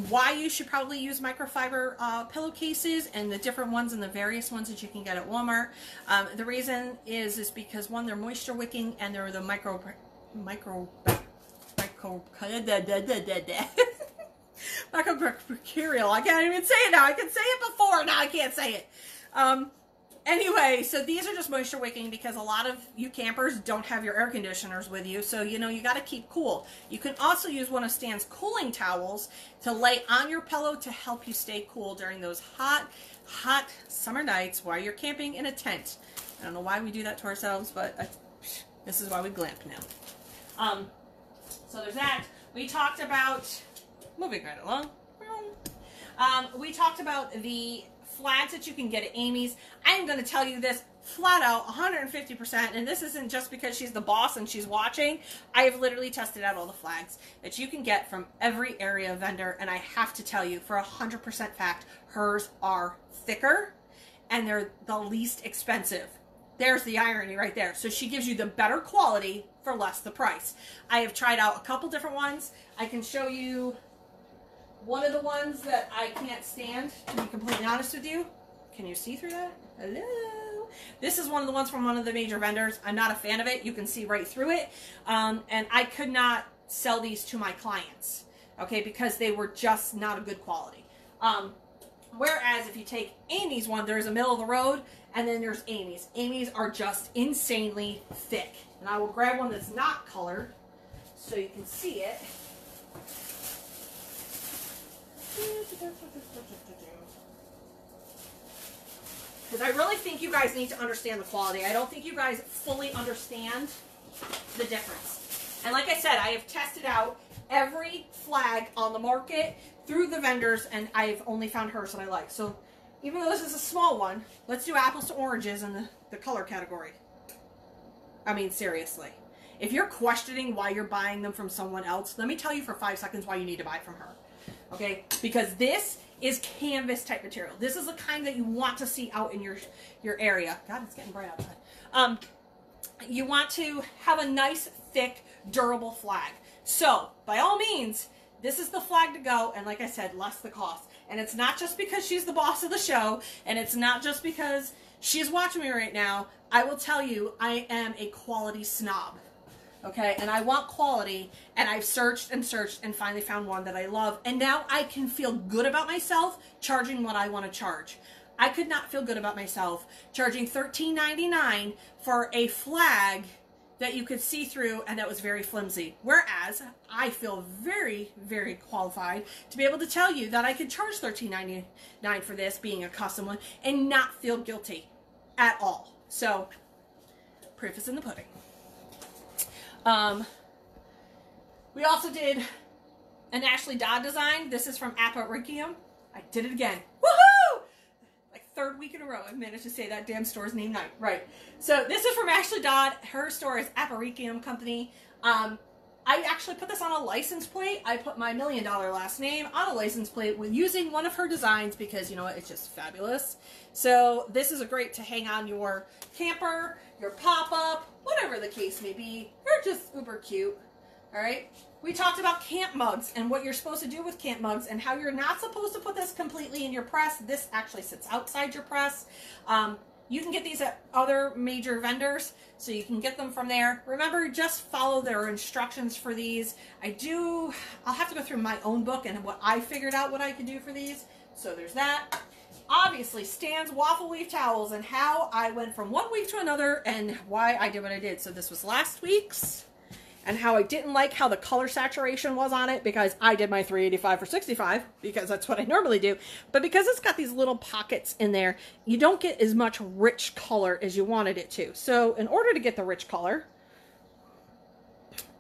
why you should probably use microfiber pillowcases, and the different ones and the various ones that you can get at Walmart. The reason is because one, they're moisture wicking, and they're the microbacterial. I can't even say it now. I could say it before, now I can't say it. Anyway, so these are just moisture wicking because a lot of you campers don't have your air conditioners with you, so you know you got to keep cool. You can also use one of Stan's cooling towels to lay on your pillow to help you stay cool during those hot summer nights while you're camping in a tent. I don't know why we do that to ourselves, but this is why we glamp now. So there's that. We talked about, moving right along, we talked about the flags that you can get at Amy's. I'm going to tell you this flat out 150%, and this isn't just because she's the boss and she's watching. I have literally tested out all the flags that you can get from every area vendor, and I have to tell you, for 100% fact, hers are thicker and they're the least expensive. There's the irony right there. So she gives you the better quality for less the price. I have tried out a couple different ones. I can show you one of the ones that I can't stand, to be completely honest with you. Can you see through that? Hello? This is one of the ones from one of the major vendors. I'm not a fan of it. You can see right through it. And I could not sell these to my clients, okay, because they were just not a good quality. Whereas if you take Amy's one, there's a middle of the road, and then there's Amy's. Amy's are just insanely thick. And I will grab one that's not colored so you can see it. Because I really think you guys need to understand the quality. I don't think you guys fully understand the difference. And like I said, I have tested out every flag on the market through the vendors, and I've only found hers that I like. So even though this is a small one, let's do apples to oranges in the color category. I mean, seriously. If you're questioning why you're buying them from someone else, let me tell you for 5 seconds why you need to buy from her. Okay? Because this is canvas type material. This is the kind that you want to see out in your area. God, it's getting bright outside. You want to have a nice, thick, durable flag. So, by all means, this is the flag to go, and like I said, less the cost. And it's not just because she's the boss of the show, and it's not just because she's watching me right now. I will tell you, I am a quality snob. Okay, and I want quality, and I've searched and searched and finally found one that I love, and now I can feel good about myself charging what I want to charge. I could not feel good about myself charging $13.99 for a flag that you could see through and that was very flimsy. Whereas I feel very, very qualified to be able to tell you that I could charge $13.99 for this being a custom one and not feel guilty at all. So, proof is in the pudding. We also did an Ashley Dodd design. This is from Apparicium. I did it again. Woohoo! Like third week in a row, I've managed to say that damn store's name right. So this is from Ashley Dodd. Her store is Apparicium Company. I actually put this on a license plate. I put my $1 million last name on a license plate with using one of her designs because, you know what, it's just fabulous. So this is a great to hang on your camper, your pop-up, whatever the case may be. They're just uber cute. All right. We talked about camp mugs and what you're supposed to do with camp mugs and how you're not supposed to put this completely in your press. This actually sits outside your press. You can get these at other major vendors, so you can get them from there. Remember, just follow their instructions for these. I'll have to go through my own book and what I figured out what I could do for these. So there's that. Obviously, Stan's waffle weave towels and how I went from one week to another and why I did what I did. So this was last week's. And how I didn't like how the color saturation was on it because I did my 385 for 65 because that's what I normally do. But because it's got these little pockets in there, you don't get as much rich color as you wanted it to. So in order to get the rich color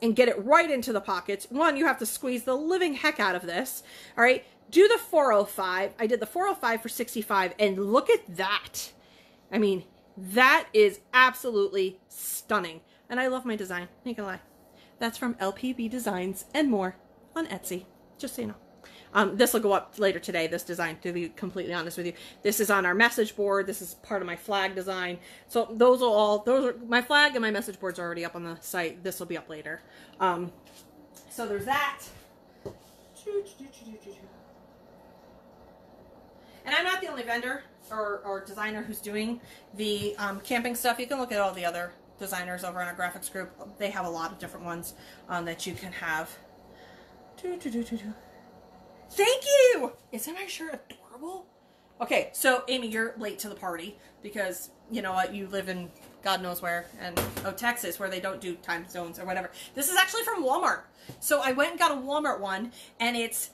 and get it right into the pockets, one, you have to squeeze the living heck out of this. All right, do the 405. I did the 405 for 65 and look at that. I mean, that is absolutely stunning. And I love my design, I'm not gonna lie. That's from LPB Designs and More on Etsy, just so you know. This will go up later today, this design, to be completely honest with you. This is on our message board. This is part of my flag design. So those are my flag and my message board's already up on the site. This will be up later. So there's that. And I'm not the only vendor or designer who's doing the camping stuff. You can look at all the other designers over in our graphics group. They have a lot of different ones that you can have. Thank you! Isn't my shirt adorable? Okay, so Amy, you're late to the party because you know what, you live in God knows where, and Texas, where they don't do time zones or whatever. This is actually from Walmart. So I went and got a Walmart one, and it's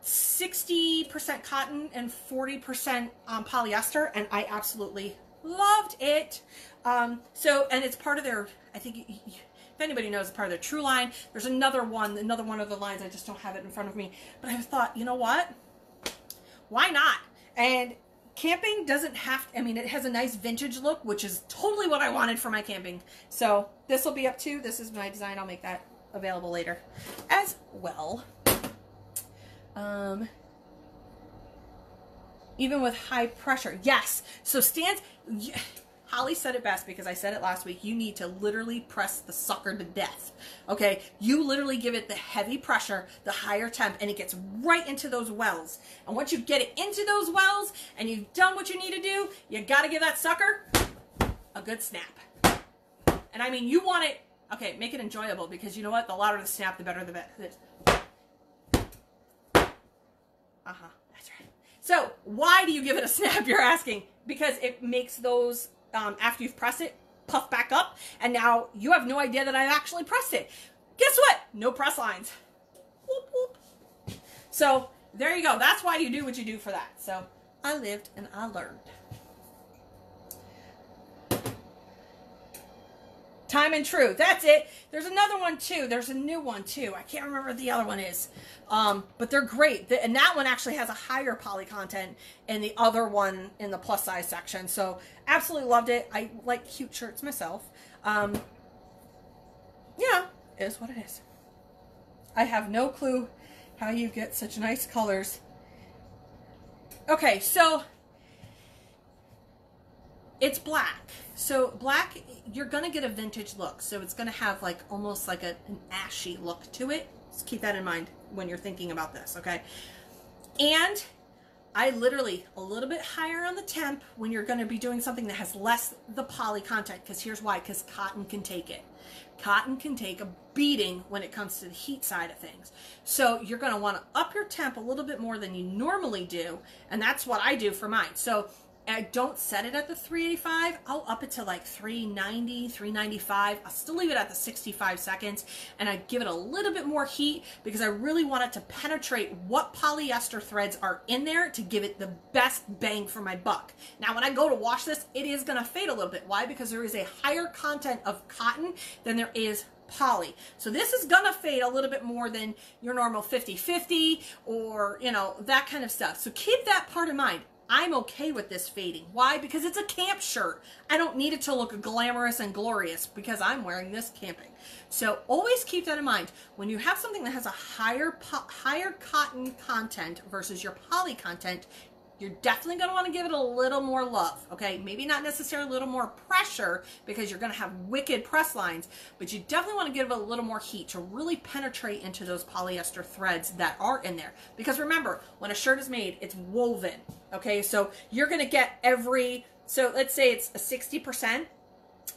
60% cotton and 40% polyester, and I absolutely loved it. And it's part of their, I think, if anybody knows, it's part of their True line. There's another one of the lines, I just don't have it in front of me. But I thought, you know what? Why not? And camping doesn't have to, I mean, it has a nice vintage look, which is totally what I wanted for my camping. So this will be up too. This is my design. I'll make that available later as well. Even with high pressure. Yes. So Stan's... Holly said it best because I said it last week. You need to literally press the sucker to death. Okay? You literally give it the heavy pressure, the higher temp, and it gets right into those wells. And once you get it into those wells and you've done what you need to do, you got to give that sucker a good snap. And I mean, you want it... Okay, make it enjoyable because you know what? The louder the snap, the better the better. Uh-huh. That's right. So, why do you give it a snap, you're asking? Because it makes those... after you've pressed it, puff back up, and now you have no idea that I've actually pressed it. Guess what? No press lines. Whoop, whoop. So there you go. That's why you do what you do for that. So I lived and I learned. Time and True. That's it. There's another one too. There's a new one too. I can't remember what the other one is. But they're great. And that one actually has a higher poly content and the other one in the plus size section. So absolutely loved it. I like cute shirts myself. Yeah, it is what it is. I have no clue how you get such nice colors Okay, so it's black. So black, you're going to get a vintage look. So it's going to have like almost like an ashy look to it. Just keep that in mind when you're thinking about this, okay? And I literally, a little bit higher on the temp when you're going to be doing something that has less the poly content, because here's why, because cotton can take it. Cotton can take a beating when it comes to the heat side of things. So you're going to want to up your temp a little bit more than you normally do, and that's what I do for mine. So I don't set it at the 385. I'll up it to like 390, 395. I'll still leave it at the 65 seconds, and I give it a little bit more heat because I really want it to penetrate what polyester threads are in there to give it the best bang for my buck. Now, when I go to wash this, it is going to fade a little bit. Why? Because there is a higher content of cotton than there is poly. So this is gonna fade a little bit more than your normal 50-50 or, you know, that kind of stuff. So keep that part in mind. I'm okay with this fading. Why? Because it's a camp shirt. I don't need it to look glamorous and glorious because I'm wearing this camping. So always keep that in mind. When you have something that has a higher cotton content versus your poly content, you're definitely going to want to give it a little more love, okay? Maybe not necessarily a little more pressure because you're going to have wicked press lines, but you definitely want to give it a little more heat to really penetrate into those polyester threads that are in there. Because remember, when a shirt is made, it's woven, okay? So you're going to get so let's say it's a 60%.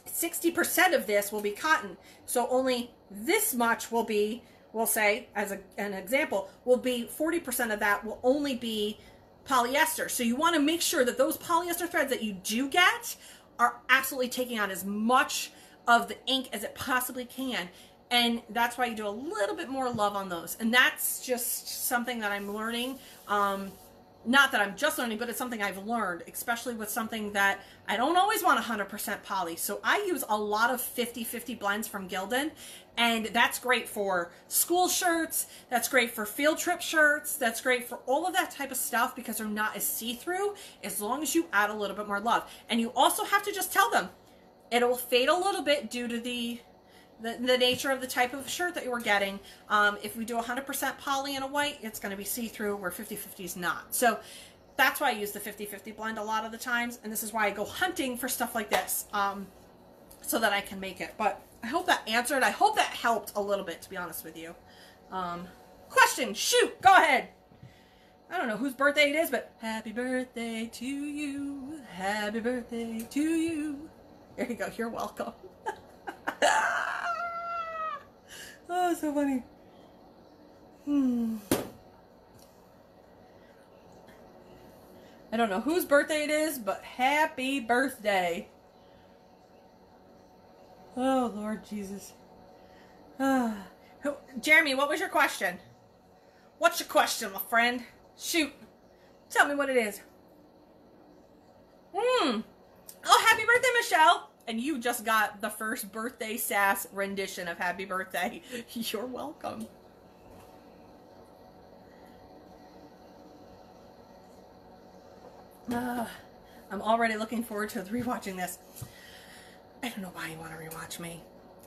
60% of this will be cotton. So only this much will be, we'll say, as an example, will be 40% of that will only be polyester. So you want to make sure that those polyester threads that you do get are absolutely taking on as much of the ink as it possibly can. And that's why you do a little bit more love on those. And that's just something that I'm learning. Not that I'm just learning, but it's something I've learned, especially with something that I don't always want 100% poly. So I use a lot of 50-50 blends from Gildan, and that's great for school shirts, that's great for field trip shirts, that's great for all of that type of stuff because they're not as see-through as long as you add a little bit more love. And you also have to just tell them it'll fade a little bit due to the nature of the type of shirt that you were getting. If we do 100% poly in a white, it's going to be see-through, where 50-50 is not. So that's why I use the 50-50 blend a lot of the times, and this is why I go hunting for stuff like this, so that I can make it. But I hope that answered. I hope that helped a little bit, to be honest with you. Question, shoot, go ahead. I don't know whose birthday it is, but happy birthday to you. Happy birthday to you. There you go. You're welcome. Oh, so funny. I don't know whose birthday it is, but happy birthday. Oh, Lord Jesus. Jeremy, what was your question? What's your question, my friend? Shoot. Tell me what it is. Oh, happy birthday, Michelle. And you just got the first birthday SASS rendition of Happy Birthday. You're welcome. I'm already looking forward to rewatching this. I don't know why you want to rewatch me.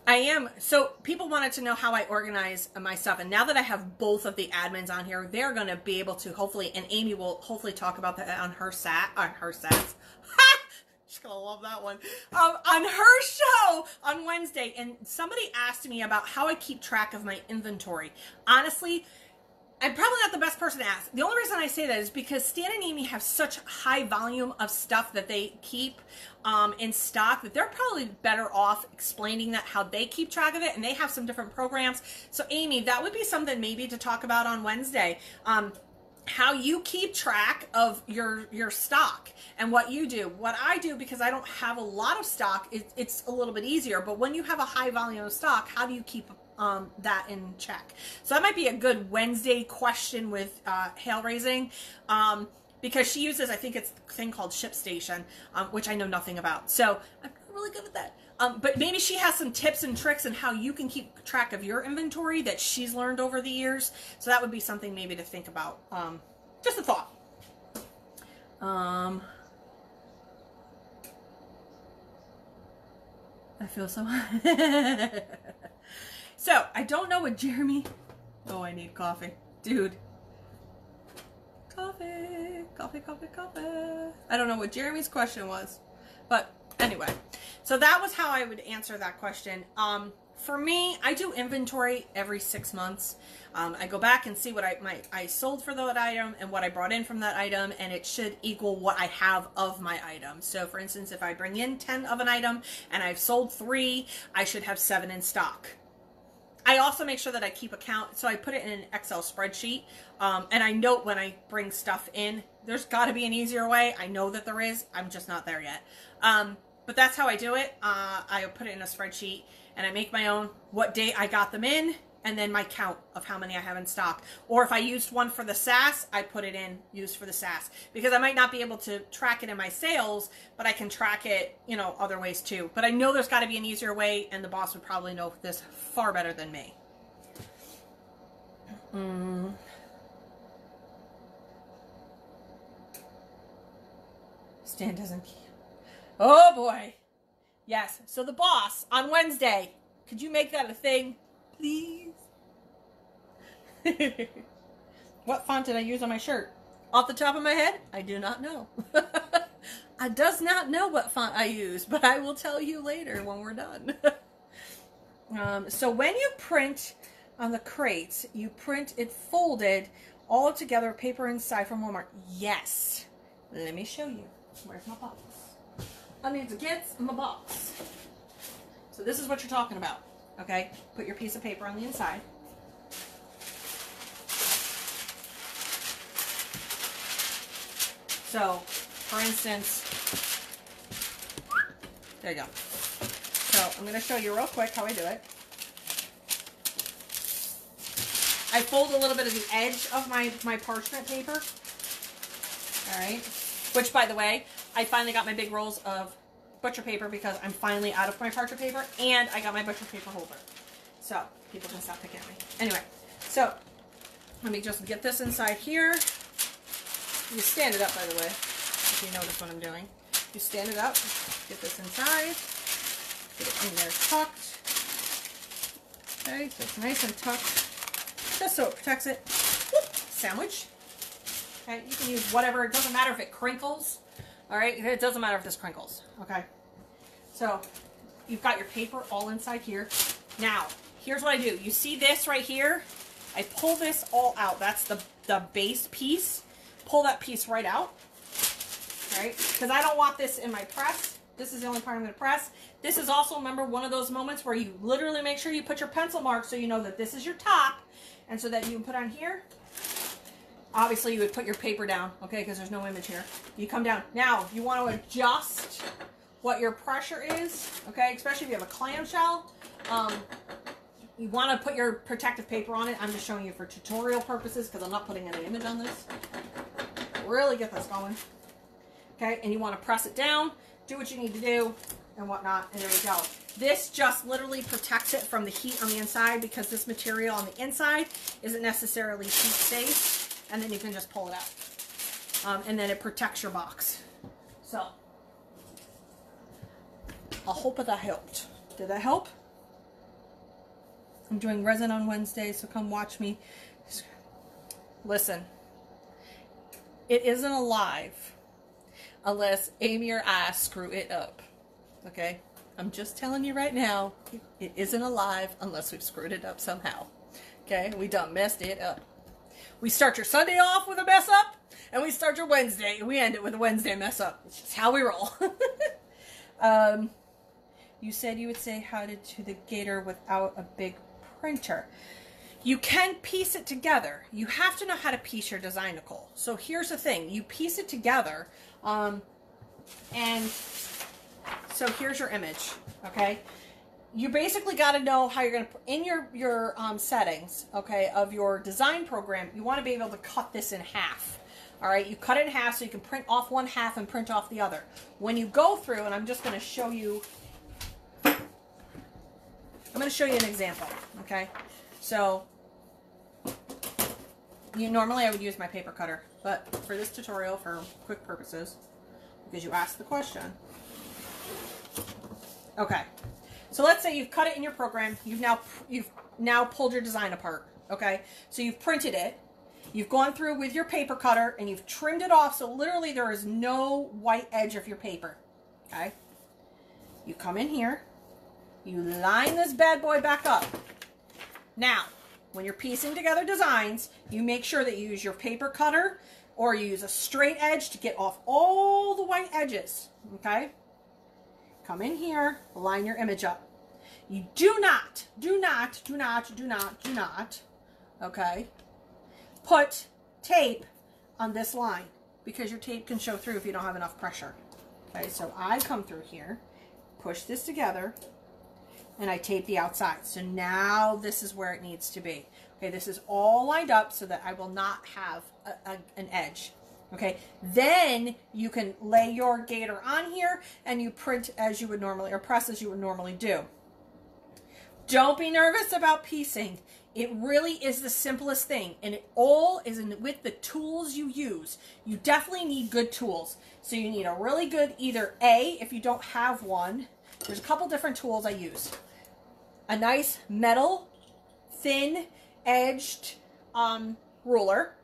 I am. So people wanted to know how I organize my stuff. And now that I have both of the admins on here, they're going to be able to hopefully, and Amy will hopefully talk about that on her SASS. She's gonna love that one. On her show on Wednesday, and somebody asked me about how I keep track of my inventory. Honestly, I'm probably not the best person to ask. The only reason I say that is because Stan and Amy have such high volume of stuff that they keep in stock that they're probably better off explaining that, how they keep track of it, and they have some different programs. So Amy, that would be something maybe to talk about on Wednesday. How you keep track of your stock and what you do. What I do, because I don't have a lot of stock, it's a little bit easier. But when you have a high volume of stock, how do you keep that in check? So that might be a good Wednesday question with Hail Raising, because she uses, I think it's a thing called ShipStation, which I know nothing about. So I'm really good at that. But maybe she has some tips and tricks on how you can keep track of your inventory that she's learned over the years. So that would be something maybe to think about. Just a thought. I feel so... So, I don't know what Jeremy... Oh, I need coffee. Dude. Coffee, coffee, coffee, coffee. I don't know what Jeremy's question was, but anyway. So that was how I would answer that question. For me, I do inventory every 6 months. I go back and see what I sold for that item and what I brought in from that item, and it should equal what I have of my item. So for instance, if I bring in 10 of an item and I've sold 3, I should have 7 in stock. I also make sure that I keep account, so I put it in an Excel spreadsheet, and I note when I bring stuff in. There's got to be an easier way. I know that there is. I'm just not there yet. But that's how I do it. I put it in a spreadsheet, and I make my own what date I got them in, and then my count of how many I have in stock. Or if I used one for the SASS, I put it in used for the SASS. Because I might not be able to track it in my sales, but I can track it, you know, other ways too. But I know there's got to be an easier way, and the boss would probably know this far better than me. Stan doesn't. Oh boy. Yes. So the boss on Wednesday. Could you make that a thing, please? What font did I use on my shirt? Off the top of my head, I do not know. I does not know what font I use, but I will tell you later when we're done. So when you print on the crates, you print it folded all together, paper inside from Walmart. Yes. Let me show you. Where's my box? I need to get my box. So this is what you're talking about. Okay? Put your piece of paper on the inside. So, for instance, there you go. So, I'm going to show you real quick how I do it. I fold a little bit of the edge of my parchment paper. Alright. Which, by the way, I finally got my big rolls of butcher paper because I'm finally out of my parchment paper, and I got my butcher paper holder. So, people can stop picking at me. Anyway, so, let me just get this inside here. You stand it up, by the way, if you notice what I'm doing. You stand it up, get this inside, get it in there tucked. Okay, so it's nice and tucked, just so it protects it. Whoop, sandwich. Okay, you can use whatever, it doesn't matter if it crinkles. Alright, it doesn't matter if this crinkles. Okay, so you've got your paper all inside here. Now, here's what I do. You see this right here? I pull this all out. That's the base piece. Pull that piece right out, right? Because I don't want this in my press. This is the only part I'm going to press. This is also, remember, one of those moments where you literally make sure you put your pencil mark so you know that this is your top, and so that you can put on here. Obviously, you would put your paper down, okay, because there's no image here. You come down. Now, you want to adjust what your pressure is, okay, especially if you have a clamshell. You want to put your protective paper on it. I'm just showing you for tutorial purposes because I'm not putting any image on this. Really get this going. Okay, and you want to press it down, do what you need to do, and whatnot, and there we go. This just literally protects it from the heat on the inside because this material on the inside isn't necessarily heat safe, and then you can just pull it out. And then it protects your box. So, I hope that helped. Did that help? I'm doing resin on Wednesday, so come watch me. Listen. It isn't alive unless Amy or I screw it up. Okay? I'm just telling you right now, it isn't alive unless we've screwed it up somehow. Okay? We done messed it up. We start your Sunday off with a mess up, and we start your Wednesday, and we end it with a Wednesday mess up. It's just how we roll. You said you would say how to the gator without a big printer. You can piece it together. You have to know how to piece your design, Nicole. So here's the thing. You piece it together, and so here's your image, okay? You basically got to know how you're going to, in your settings, okay, of your design program, you want to be able to cut this in half, all right? You cut it in half so you can print off one half and print off the other. When you go through, and I'm just going to show you, an example, okay? So, normally I would use my paper cutter, but for this tutorial, for quick purposes, because you asked the question. Okay, so let's say you've cut it in your program, you've now pulled your design apart, okay? So you've printed it, You've gone through with your paper cutter and you've trimmed it off, so literally there is no white edge of your paper, okay? You come in here, you line this bad boy back up. Now, when you're piecing together designs, you make sure that you use your paper cutter or you use a straight edge to get off all the white edges, okay? Come in here, line your image up. You do not, okay, put tape on this line because your tape can show through if you don't have enough pressure. Okay, so I come through here, push this together, and I tape the outside. So now this is where it needs to be. Okay, this is all lined up so that I will not have an edge. Okay, then you can lay your gator on here and you print as you would normally, or press as you would normally do. Don't be nervous about piecing. It really is the simplest thing, and it all is with the tools you use. You definitely need good tools. So you need a really good, either A, if you don't have one, there's a couple different tools I use. A nice metal, thin edged ruler,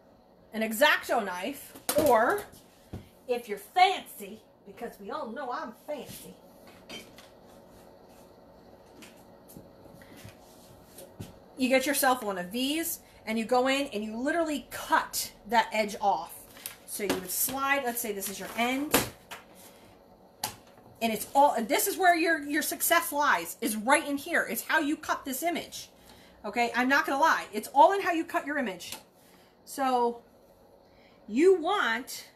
an X-Acto knife, or if you're fancy, because we all know I'm fancy, you get yourself one of these and you go in and you literally cut that edge off. So you would slide, let's say this is your end, and it's all, this is where your success lies, is right in here. It's how you cut this image. Okay, I'm not gonna lie, it's all in how you cut your image. So you want,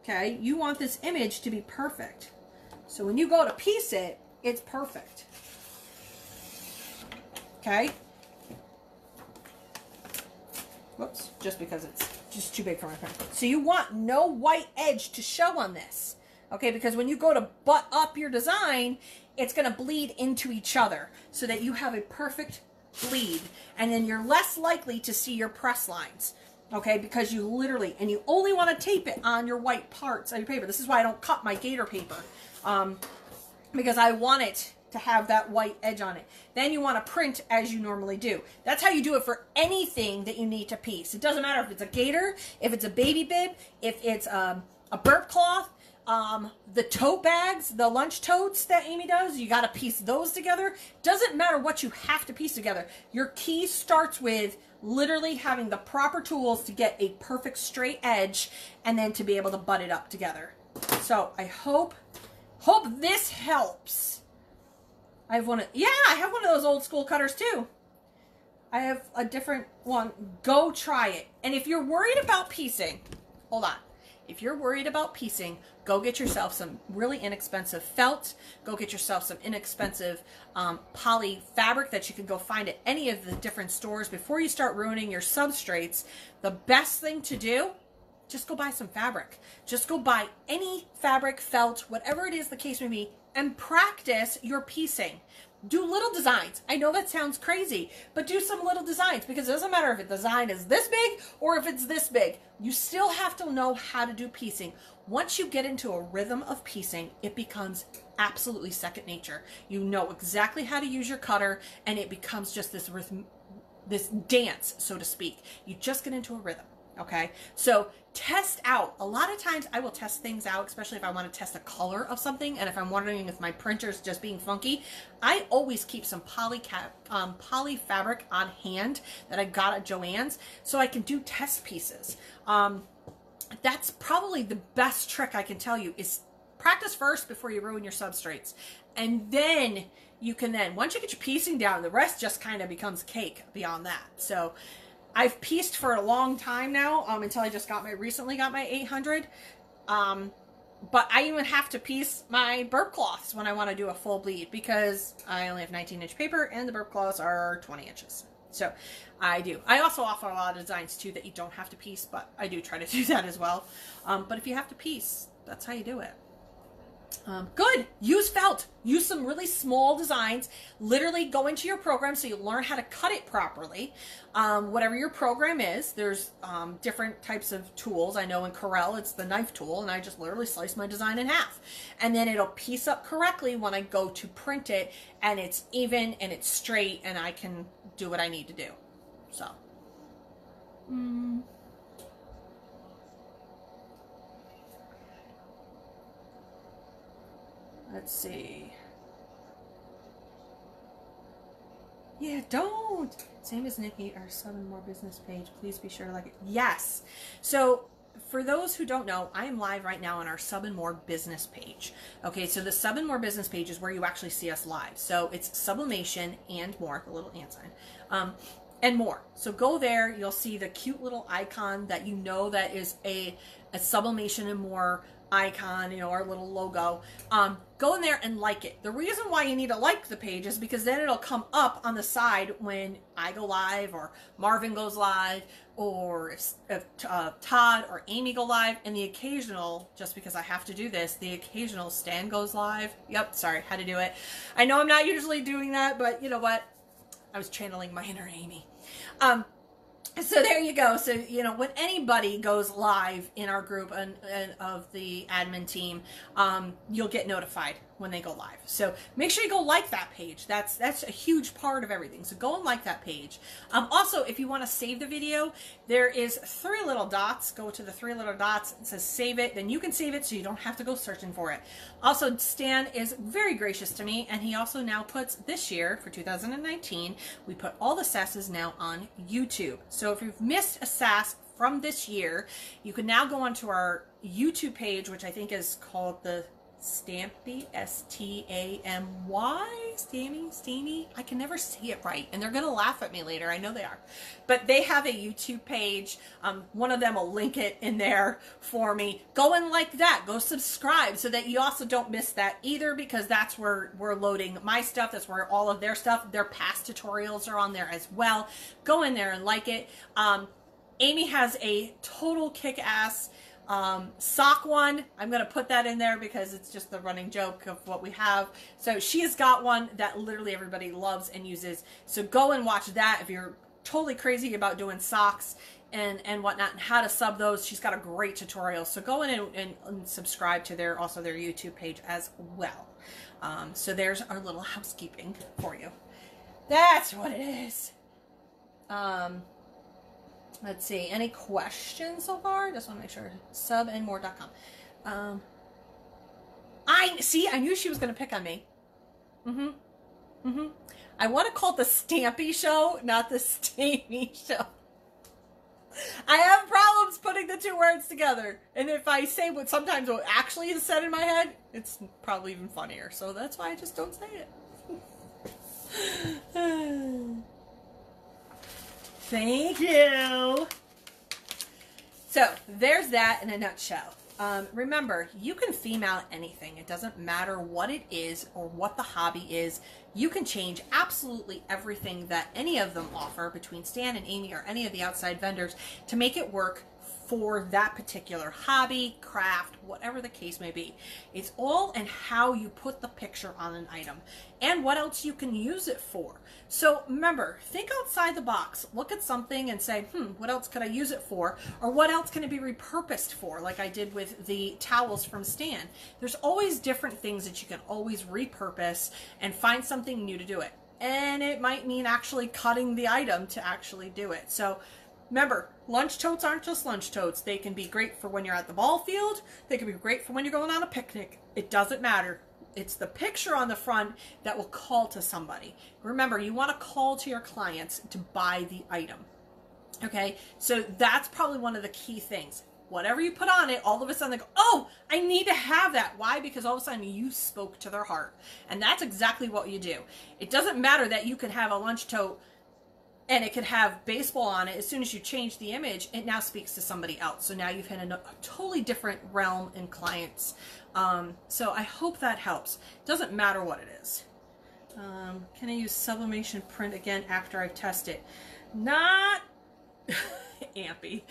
okay, you want this image to be perfect. So when you go to piece it, it's perfect. Okay. Whoops, just because it's just too big for my pen. So you want no white edge to show on this. Okay, because when you go to butt up your design, it's going to bleed into each other so that you have a perfect bleed. And then you're less likely to see your press lines. Okay, because you literally, and you only want to tape it on your white parts of your paper. This is why I don't cut my gator paper. Because I want it to have that white edge on it. Then you want to print as you normally do. That's how you do it for anything that you need to piece. It doesn't matter if it's a gator, if it's a baby bib, if it's a burp cloth, the tote bags, the lunch totes that Amy does, you got to piece those together. Doesn't matter what you have to piece together. Your key starts with literally having the proper tools to get a perfect straight edge and then to be able to butt it up together. So I hope this helps. I have one of, yeah, I have one of those old school cutters too. I have a different one. Go try it. And if you're worried about piecing, hold on. If you're worried about piecing, go get yourself some really inexpensive felt. Go get yourself some inexpensive poly fabric that you can go find at any of the different stores before you start ruining your substrates. The best thing to do, just go buy some fabric. Just go buy any fabric, felt, whatever it is the case may be, and practice your piecing. Do little designs. I know that sounds crazy, but do some little designs, because it doesn't matter if the design is this big or if it's this big. You still have to know how to do piecing. Once you get into a rhythm of piecing, it becomes absolutely second nature. You know exactly how to use your cutter, and it becomes just this rhythm, this dance, so to speak. You just get into a rhythm. Okay, so test out. A lot of times I will test things out, especially if I want to test a color of something, and if I'm wondering if my printer's just being funky. I always keep some poly fabric on hand that I got at Joann's so I can do test pieces. That's probably the best trick I can tell you, is practice first before you ruin your substrates. And then you can once you get your piecing down, the rest just kind of becomes cake beyond that. So I've pieced for a long time now, until I just recently got my 800. But I even have to piece my burp cloths when I want to do a full bleed, because I only have 19-inch paper and the burp cloths are 20 inches. So I do. I also offer a lot of designs too that you don't have to piece, but I do try to do that as well. But if you have to piece, that's how you do it. Good. Use felt. Use some really small designs. Literally go into your program so you learn how to cut it properly. Whatever your program is, there's different types of tools. I know in Corel it's the knife tool, and I just literally slice my design in half. And then it'll piece up correctly when I go to print it, and it's even and it's straight, and I can do what I need to do. So Let's see. Yeah, don't. Same as Nikki, our Sub and More business page. Please be sure to like it. Yes. So for those who don't know, I am live right now on our Sub and More business page. Okay, so the Sub and More business page is where you actually see us live. So it's Sublimation and More, the little ant sign, and more. So go there. You'll see the cute little icon that you know that is a Sublimation and More icon, you know, our little logo. Go in there and like it. The reason why you need to like the page is because then it'll come up on the side when I go live, or Marvin goes live, or if Todd or Amy go live, and the occasional, just because I have to do this, the occasional Stan goes live. Yep, sorry, had to do it. I know I'm not usually doing that, but you know what? I was channeling my inner Amy. So there you go. So, you know, when anybody goes live in our group and of the admin team, you'll get notified when they go live. So make sure you go like that page. That's a huge part of everything. So go and like that page. Also, if you want to save the video, there is 3 little dots. Go to the 3 little dots. It says save it. Then you can save it so you don't have to go searching for it. Also, Stan is very gracious to me, and he also now puts, this year for 2019, we put all the SASSes now on YouTube. So if you've missed a SASS from this year, you can now go onto our YouTube page, which I think is called the Stampy, S-T-A-M-Y, Stammy, I can never say it right, and they're gonna laugh at me later, I know they are, but they have a YouTube page. One of them will link it in there for me. Go and like that, go subscribe, so that you also don't miss that either, because that's where we're loading my stuff. That's where all of their stuff, their past tutorials are on there as well. Go in there and like it. Amy has a total kick-ass sock one. I'm going to put that in there because it's just the running joke of what we have. So she has got one that literally everybody loves and uses. So go and watch that if you're totally crazy about doing socks and whatnot, and how to sub those. She's got a great tutorial. So go in and subscribe to their YouTube page as well. So there's our little housekeeping for you. That's what it is. Let's see. Any questions so far? Just want to make sure. Subandmore.com. I knew she was going to pick on me. I want to call it the Stampy Show, not the Stamey Show. I have problems putting the 2 words together. And if I say what sometimes what actually is said in my head, it's probably even funnier. So that's why I just don't say it. Thank you. So there's that in a nutshell. Remember, you can theme out anything. It doesn't matter what it is or what the hobby is. You can change absolutely everything that any of them offer between Stan and Amy or any of the outside vendors to make it work for that particular hobby, craft, whatever the case may be. It's all in how you put the picture on an item and what else you can use it for. So remember, think outside the box. Look at something and say, what else could I use it for? Or what else can it be repurposed for? Like I did with the towels from Stan. There's always different things that you can always repurpose and find something new to do it. And it might mean actually cutting the item to actually do it. So remember, lunch totes aren't just lunch totes. They can be great for when you're at the ball field. They can be great for when you're going on a picnic. It doesn't matter. It's the picture on the front that will call to somebody. Remember, you want to call to your clients to buy the item. Okay, so that's probably one of the key things. Whatever you put on it, all of a sudden they go, oh, I need to have that. Why? Because all of a sudden you spoke to their heart. And that's exactly what you do. It doesn't matter that you could have a lunch tote and it could have baseball on it. As soon as you change the image, it now speaks to somebody else. So now you've hit a totally different realm in clients. So I hope that helps. It doesn't matter what it is. Can I use sublimation print again after I test it? Not ampy.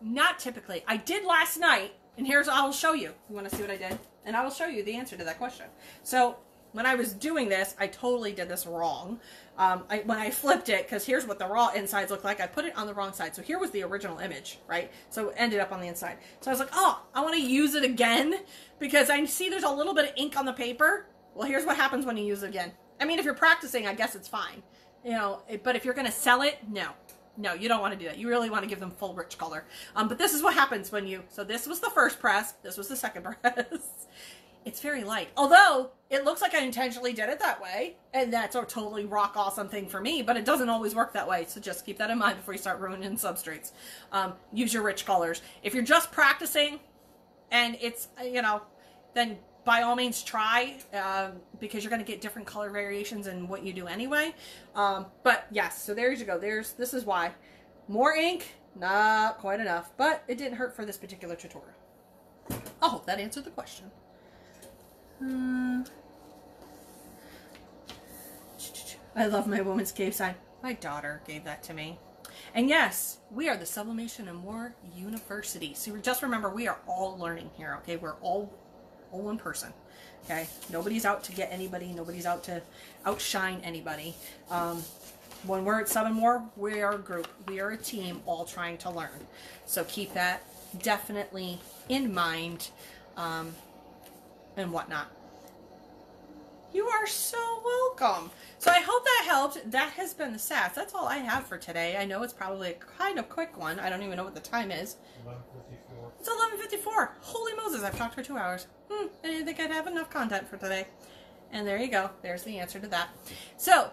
Not typically. I did last night, and I'll show you. You want to see what I did? And I will show you the answer to that question. So when I was doing this, I totally did this wrong. When I flipped it, because here's what the raw insides look like, I put it on the wrong side. So here was the original image, right? So it ended up on the inside. So I was like, oh, I want to use it again because I see there's a little bit of ink on the paper. Well, here's what happens when you use it again. I mean, if you're practicing, I guess it's fine. You know, but if you're going to sell it, no. No, you don't want to do that. You really want to give them full rich color. But this is what happens when you, so this was the first press, this was the second press. It's very light. Although, it looks like I intentionally did it that way, and that's a totally rock awesome thing for me, but it doesn't always work that way, so just keep that in mind before you start ruining substrates. Use your rich colors. If you're just practicing, and it's, you know, then by all means try, because you're going to get different color variations in what you do anyway. But yes, so there you go. This is why. More ink, not quite enough, but it didn't hurt for this particular tutorial. I hope that answered the question. I love my Woman's Cave sign. My daughter gave that to me. And yes, we are the Sublimation and More University. So just remember, we are all learning here, okay? We're all one person, okay? Nobody's out to get anybody. Nobody's out to outshine anybody. When we're at Sub and More, we are a group. We are a team all trying to learn. So keep that definitely in mind. And whatnot. You are so welcome. So I hope that helped. That has been the SASS. That's all I have for today. I know it's probably a kind of quick one. I don't even know what the time is. 11:54. It's 11:54. Holy Moses, I've talked for 2 hours. I didn't think I'd have enough content for today. And there you go. There's the answer to that. So,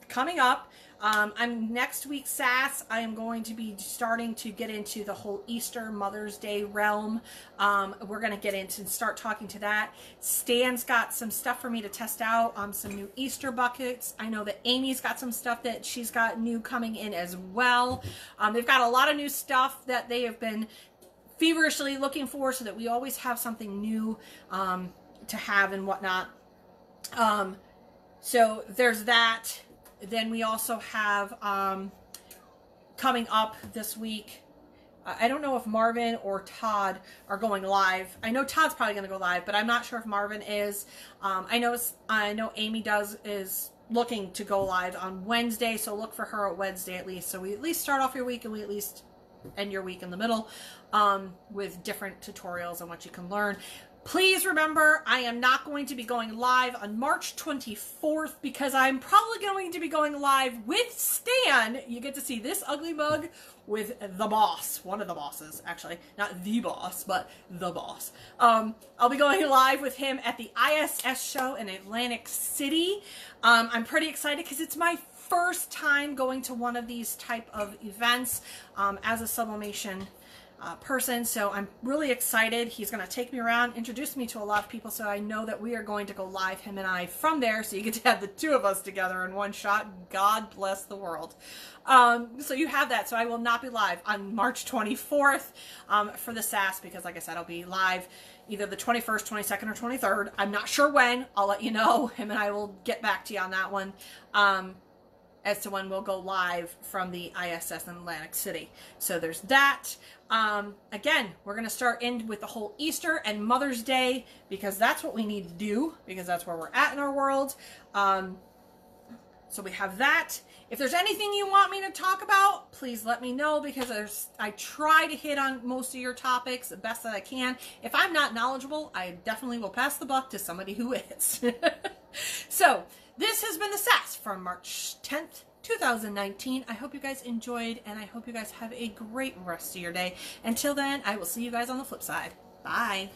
coming up, I'm next week's SASS. I am going to be starting to get into the whole Easter Mother's Day realm. We're going to get into and start talking to that. Stan's got some stuff for me to test out, some new Easter buckets. I know that Amy's got some stuff that she's got new coming in as well. They've got a lot of new stuff that they have been feverishly looking for, so that we always have something new to have and whatnot. So there's that. Then we also have coming up this week, I don't know if Marvin or Todd are going live. I know Todd's probably going to go live, but I'm not sure if Marvin is. I know Amy is looking to go live on Wednesday, so look for her at Wednesday at least. So we at least start off your week, and we at least end your week in the middle with different tutorials on what you can learn. Please remember, I am not going to be going live on March 24th because I'm probably going to be going live with Stan. You get to see this ugly mug with the boss. One of the bosses, actually. Not the boss, but the boss. I'll be going live with him at the ISS show in Atlantic City. I'm pretty excited because it's my first time going to one of these type of events as a sublimation person, so I'm really excited. He's going to take me around, introduce me to a lot of people, so I know that we are going to go live, him and I, from there, so you get to have the two of us together in one shot. God bless the world. So you have that. So I will not be live on March 24th for the SASS, because like I said, I'll be live either the 21st, 22nd, or 23rd. I'm not sure when. I'll let you know. Him and I will get back to you on that one. As to when we'll go live from the ISS in Atlantic City. So there's that. Again, we're going to start in with the whole Easter and Mother's Day, because that's what we need to do, because that's where we're at in our world. So we have that. If there's anything you want me to talk about, please let me know, because I try to hit on most of your topics the best that I can. If I'm not knowledgeable, I definitely will pass the buck to somebody who is. So, this has been the SASS from March 10th, 2019. I hope you guys enjoyed, and I hope you guys have a great rest of your day. Until then, I will see you guys on the flip side. Bye.